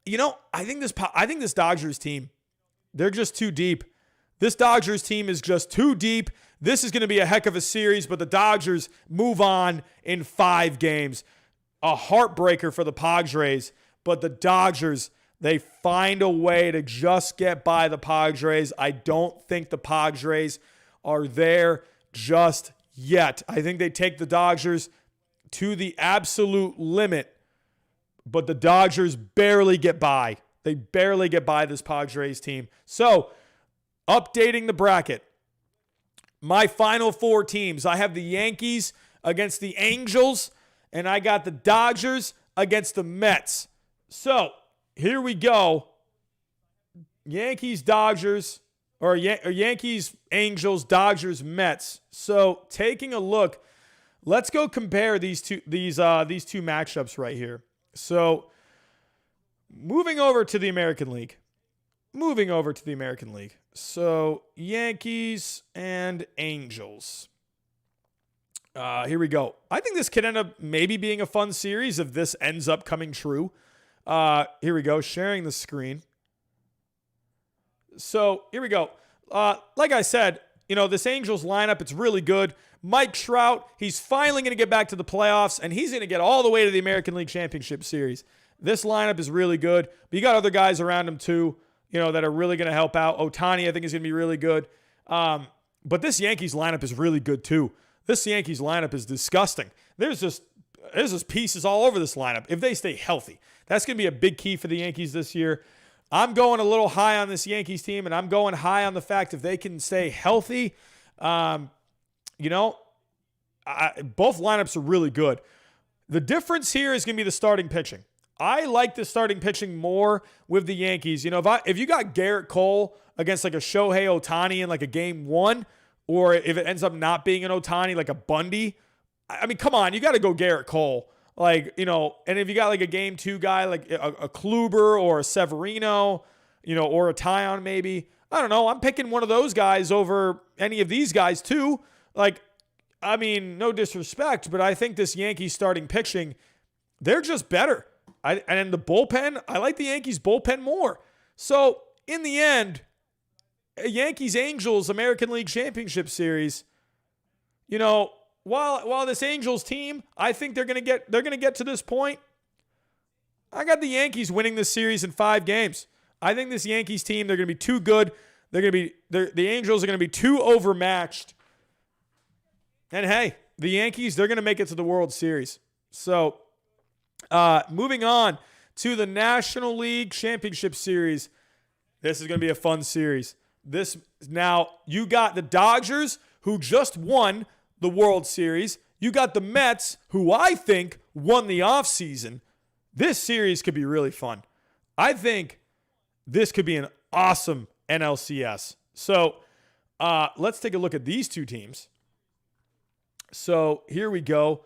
you know, I think this Dodgers team, they're just too deep. This Dodgers team is just too deep. This is going to be a heck of a series, but the Dodgers move on in 5 games. A heartbreaker for the Padres, but the Dodgers, they find a way to just get by the Padres. I don't think the Padres are there just yet. I think they take the Dodgers to the absolute limit, but the Dodgers barely get by. They barely get by this Padres team. So, updating the bracket. My final 4 teams. I have the Yankees against the Angels, and I got the Dodgers against the Mets. So, here we go. Yankees, Dodgers, or Yankees, Angels, Dodgers, Mets. So, taking a look, let's go compare these two matchups right here. So, moving over to the American League. So, Yankees and Angels. Here we go. I think this could end up maybe being a fun series if this ends up coming true. Here we go. Sharing the screen. So, here we go. Like I said, you know, this Angels lineup, it's really good. Mike Trout, he's finally going to get back to the playoffs, and he's going to get all the way to the American League Championship Series. This lineup is really good, but you got other guys around him too, you know, that are really going to help out. Ohtani, I think, is going to be really good. But this Yankees lineup is really good too. This Yankees lineup is disgusting. There's just pieces all over this lineup if they stay healthy. That's going to be a big key for the Yankees this year. I'm going a little high on this Yankees team, and I'm going high on the fact if they can stay healthy. You know, both lineups are really good. The difference here is going to be the starting pitching. I like the starting pitching more with the Yankees. You know, if you got Garrett Cole against like a Shohei Ohtani in like a game one, or if it ends up not being an Ohtani, like a Bundy, I mean, come on, you got to go Garrett Cole. Like, you know, and if you got like a game 2 guy, like a Kluber or a Severino, you know, or a Tyon maybe, I don't know. I'm picking one of those guys over any of these guys too. Like, I mean, no disrespect, but I think this Yankees starting pitching, they're just better. And the bullpen, I like the Yankees bullpen more. So, in the end, a Yankees-Angels American League Championship Series, you know, while this Angels team, I think they're going to get to this point. I got the Yankees winning this series in 5 games. I think this Yankees team, they're going to be too good. The Angels are going to be too overmatched. And hey, the Yankees, they're going to make it to the World Series. So, moving on to the National League Championship Series. This is going to be a fun series. Now, you got the Dodgers, who just won the World Series. You got the Mets, who I think won the offseason. This series could be really fun. I think this could be an awesome NLCS. So, let's take a look at these two teams. So, here we go.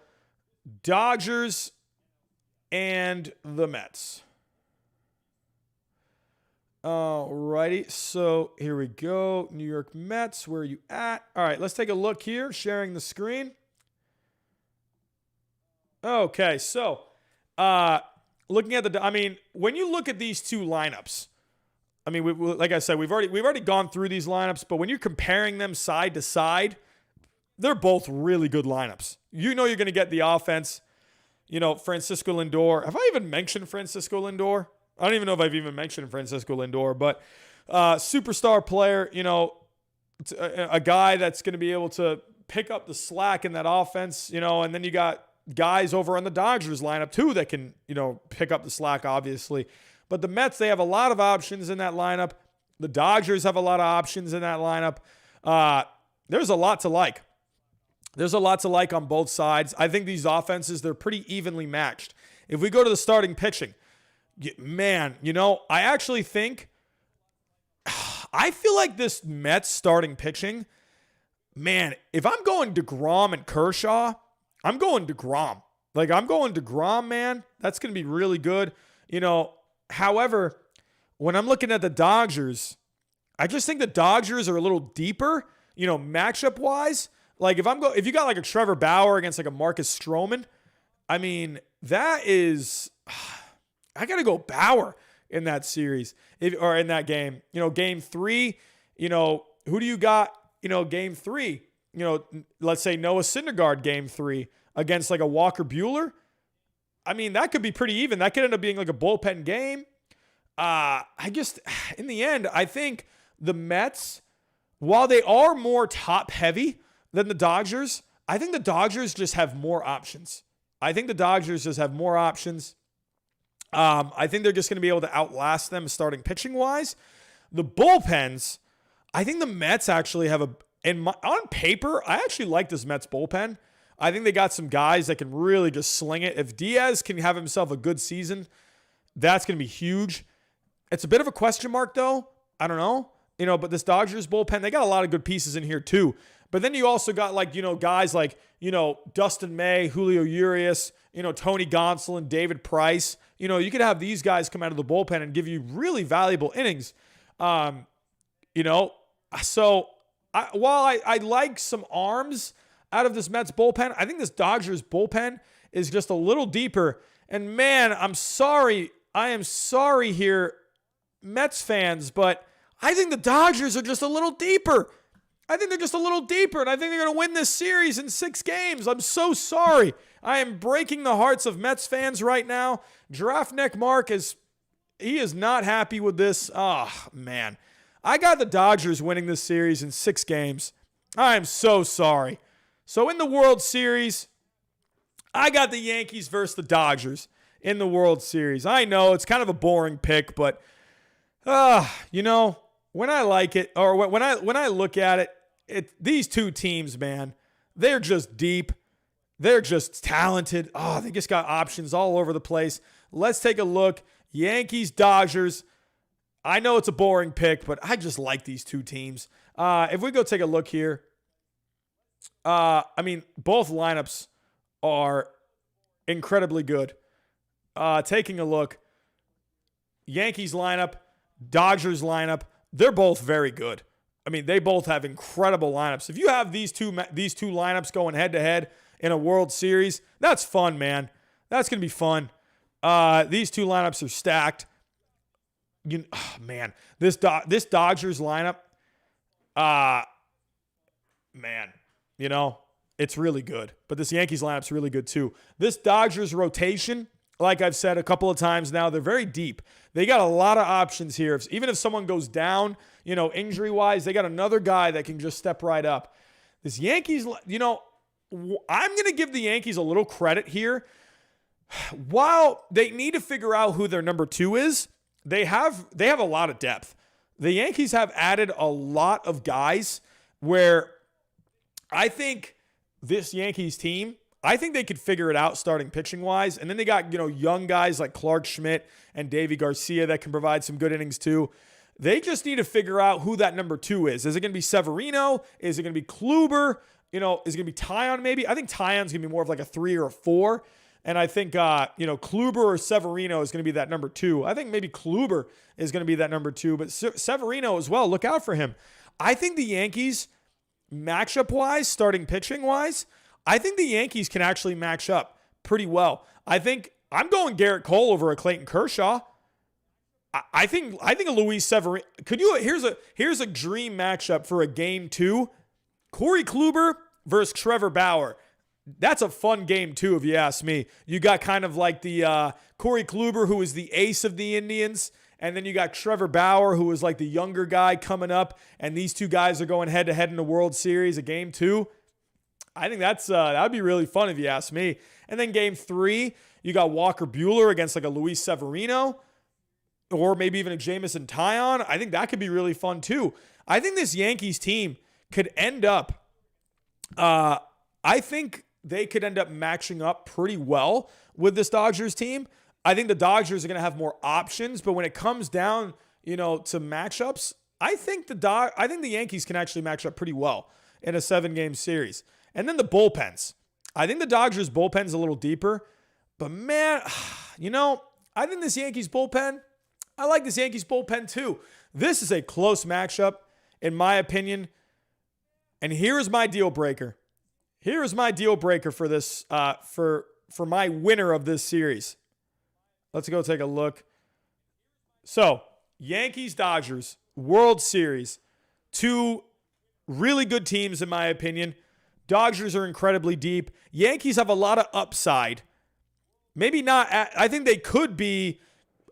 Dodgers and the Mets. Alrighty, so here we go. New York Mets, where are you at? All right, let's take a look here. Sharing the screen. Okay, so looking at when you look at these two lineups, I mean, like I said, we've already gone through these lineups, but when you're comparing them side to side, they're both really good lineups. You know you're going to get the offense. You know, Francisco Lindor. Have I even mentioned Francisco Lindor? I don't even know if I've even mentioned Francisco Lindor, but superstar player, you know, a guy that's going to be able to pick up the slack in that offense, you know, and then you got guys over on the Dodgers lineup too that can, you know, pick up the slack, obviously. But the Mets, they have a lot of options in that lineup. The Dodgers have a lot of options in that lineup. there's a lot to like. There's a lot to like on both sides. I think these offenses, they're pretty evenly matched. If we go to the starting pitching, man, I actually think, I feel like this Mets starting pitching, man, if I'm going DeGrom and Kershaw, I'm going DeGrom. Like, I'm going DeGrom, man. That's going to be really good. However, when I'm looking at the Dodgers, I just think the Dodgers are a little deeper, matchup-wise. Like, if you got like a Trevor Bauer against like a Marcus Stroman, I mean, that is, I got to go Bauer in that series or in that game. Game 3, who do you got, game 3? Let's say Noah Syndergaard game 3 against like a Walker Buehler. I mean, that could be pretty even. That could end up being like a bullpen game. In the end, I think the Mets, while they are more top heavy than the Dodgers, I think the Dodgers just have more options. I think they're just going to be able to outlast them starting pitching wise. The bullpens, I think the Mets actually have on paper, I actually like this Mets bullpen. I think they got some guys that can really just sling it. If Diaz can have himself a good season, that's going to be huge. It's a bit of a question mark though. I don't know. But this Dodgers bullpen, they got a lot of good pieces in here too. But then you also got guys like, Dustin May, Julio Urias, Tony Gonsolin, David Price. You could have these guys come out of the bullpen and give you really valuable innings. So while I like some arms out of this Mets bullpen, I think this Dodgers bullpen is just a little deeper. And man, I'm sorry. I am sorry here, Mets fans, but I think the Dodgers are just a little deeper. And I think they're going to win this series in 6 games. I'm so sorry. I am breaking the hearts of Mets fans right now. Giraffe Neck Mark is not happy with this. Oh, man. I got the Dodgers winning this series in 6 games. I am so sorry. So in the World Series, I got the Yankees versus the Dodgers in the World Series. I know it's kind of a boring pick, but when I like it, or when I look at it, these two teams, man, they're just deep. They're just talented. Oh, they just got options all over the place. Let's take a look. Yankees, Dodgers. I know it's a boring pick, but I just like these two teams. If we go take a look here, both lineups are incredibly good. Taking a look, Yankees lineup, Dodgers lineup, they're both very good. I mean, they both have incredible lineups. If you have these two lineups going head-to-head in a World Series, that's fun, man. That's going to be fun. These two lineups are stacked. This Dodgers lineup, it's really good. But this Yankees lineup's really good too. This Dodgers rotation, like I've said a couple of times now, they're very deep. They got a lot of options here. Even if someone goes down, injury-wise, they got another guy that can just step right up. This Yankees, I'm going to give the Yankees a little credit here. While they need to figure out who their number 2 is, they have a lot of depth. The Yankees have added a lot of guys where I think this Yankees team, I think they could figure it out starting pitching-wise. And then they got, young guys like Clark Schmidt and Davy Garcia that can provide some good innings too. They just need to figure out who that number 2 is. Is it going to be Severino? Is it going to be Kluber? Is it going to be Taillon maybe? I think Taillon's going to be more of like a 3 or a 4. And I think, Kluber or Severino is going to be that number 2. I think maybe Kluber is going to be that number 2, but Severino as well. Look out for him. I think the Yankees, matchup-wise, starting pitching-wise, I think the Yankees can actually match up pretty well. I think I'm going Garrett Cole over a Clayton Kershaw. I think a Luis Severino. Here's a dream matchup for a game 2. Corey Kluber versus Trevor Bauer. That's a fun game too, if you ask me. You got kind of like the Corey Kluber, who is the ace of the Indians, and then you got Trevor Bauer, who is like the younger guy coming up, and these two guys are going head-to-head in the World Series, a game 2. I think that would be really fun if you ask me. And then game 3, you got Walker Buehler against like a Luis Severino, or maybe even a Jameson Taillon. I think that could be really fun too. I think this Yankees team could end up, I think they could end up matching up pretty well with this Dodgers team. I think the Dodgers are going to have more options, but when it comes down, to matchups, I think the Yankees can actually match up pretty well in a 7-game series. And then the bullpens. I think the Dodgers bullpen's a little deeper, but man, I think this Yankees bullpen, I like this Yankees bullpen too. This is a close matchup, in my opinion. And here is my deal breaker. Here is my deal breaker for this, for my winner of this series. Let's go take a look. So, Yankees-Dodgers, World Series. Two really good teams, in my opinion. Dodgers are incredibly deep. Yankees have a lot of upside. Maybe not. I think they could be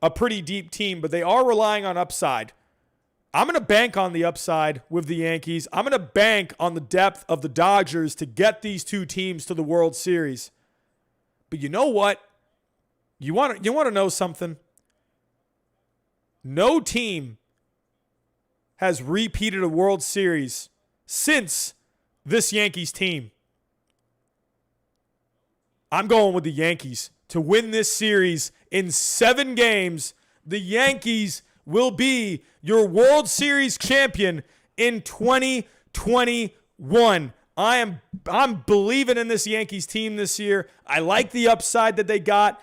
a pretty deep team, but they are relying on upside. I'm going to bank on the upside with the Yankees. I'm going to bank on the depth of the Dodgers to get these two teams to the World Series. But you know what? You want to know something? No team has repeated a World Series since this Yankees team. I'm going with the Yankees to win this series in 7 games. The Yankees will be your World Series champion in 2021. I'm believing in this Yankees team this year. I like the upside that they got.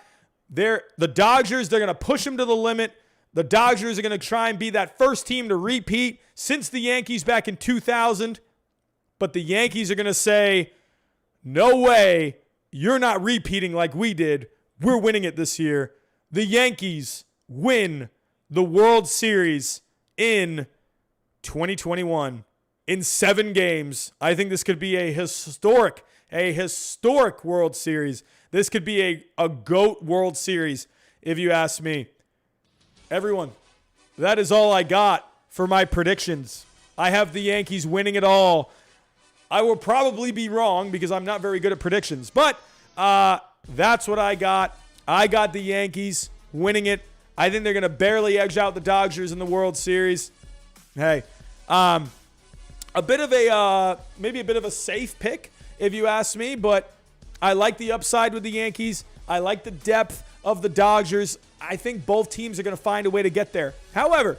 The Dodgers, they're going to push them to the limit. The Dodgers are going to try and be that first team to repeat since the Yankees back in 2000. But the Yankees are going to say, no way, you're not repeating like we did. We're winning it this year. The Yankees win the World Series in 2021 in 7 games. I think this could be a historic World Series. This could be a GOAT World Series, if you ask me. Everyone, that is all I got for my predictions. I have the Yankees winning it all. I will probably be wrong because I'm not very good at predictions, but that's what I got. I got the Yankees winning it. I think they're going to barely edge out the Dodgers in the World Series. Hey, maybe a bit of a safe pick, if you ask me, but I like the upside with the Yankees. I like the depth of the Dodgers. I think both teams are going to find a way to get there. However,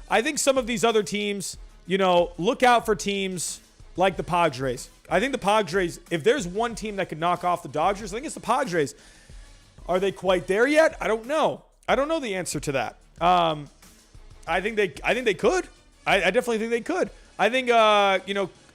I think some of these other teams, look out for teams like the Padres. I think the Padres, if there's one team that could knock off the Dodgers, I think it's the Padres. Are they quite there yet? I don't know. I don't know the answer to that. I think they could. I definitely think they could. I think,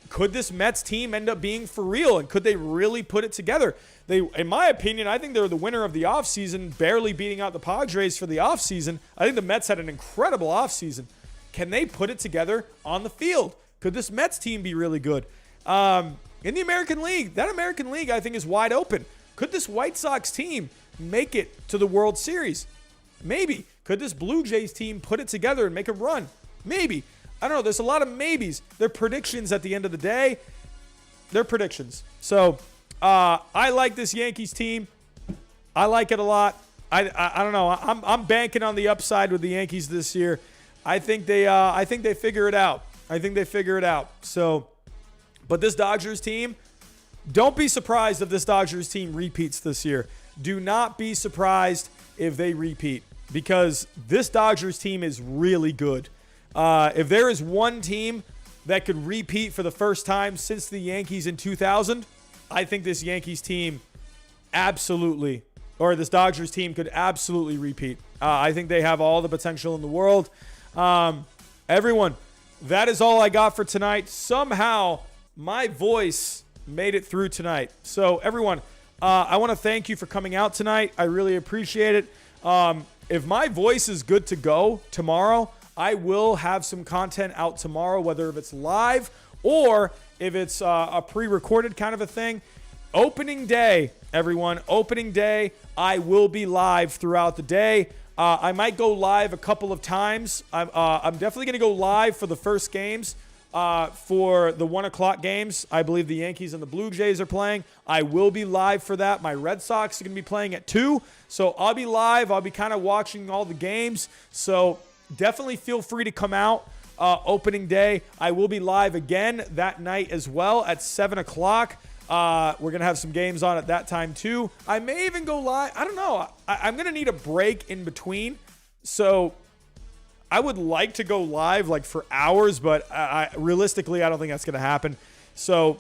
could this Mets team end up being for real? And could they really put it together? In my opinion, I think they're the winner of the offseason, barely beating out the Padres for the offseason. I think the Mets had an incredible offseason. Can they put it together on the field? Could this Mets team be really good? In the American League, that American League, I think, is wide open. Could this White Sox team make it to the World Series? Maybe. Could this Blue Jays team put it together and make a run? Maybe. I don't know. There's a lot of maybes. They're predictions at the end of the day. They're predictions. So, I like this Yankees team. I like it a lot. I don't know. I'm banking on the upside with the Yankees this year. I think they figure it out. So, but this Dodgers team, don't be surprised if this Dodgers team repeats this year. Do not be surprised if they repeat, because this Dodgers team is really good. If there is one team that could repeat for the first time since the Yankees in 2000, I think this Yankees team this Dodgers team could absolutely repeat. I think they have all the potential in the world. Everyone, that is all I got for tonight. Somehow, my voice made it through tonight. So, everyone, I want to thank you for coming out tonight. I really appreciate it. If my voice is good to go tomorrow, I will have some content out tomorrow, whether if it's live or if it's a pre-recorded kind of a thing. Opening day, everyone. Opening day, I will be live throughout the day. I might go live a couple of times. I'm definitely going to go live for the first games. For the 1 o'clock games, I believe the Yankees and the Blue Jays are playing. I will be live for that. My Red Sox are going to be playing at 2. So I'll be live. I'll be kind of watching all the games. So definitely feel free to come out. opening day. I will be live again that night as well at 7 o'clock. We're going to have some games on at that time too. I may even go live. I don't know. I'm going to need a break in between. So I would like to go live like for hours, but realistically, I don't think that's going to happen. So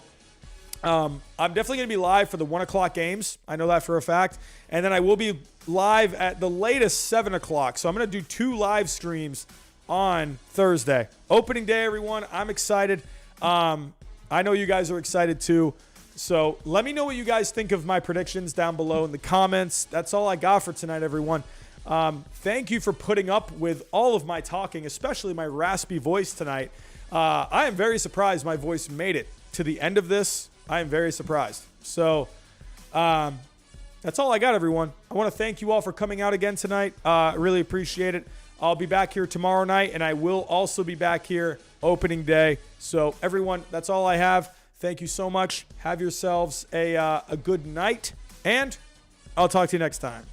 I'm definitely going to be live for the 1 o'clock games. I know that for a fact. And then I will be live at the latest 7 o'clock. So I'm going to do 2 live streams on Thursday. Opening day, everyone. I'm excited. I know you guys are excited too. So let me know what you guys think of my predictions down below in the comments. That's all I got for tonight, everyone. Thank you for putting up with all of my talking, especially my raspy voice tonight. I am very surprised my voice made it to the end of this. I am very surprised. So that's all I got, everyone. I want to thank you all for coming out again tonight. I really appreciate it. I'll be back here tomorrow night, and I will also be back here opening day. So everyone, that's all I have. Thank you so much. Have yourselves a good night, and I'll talk to you next time.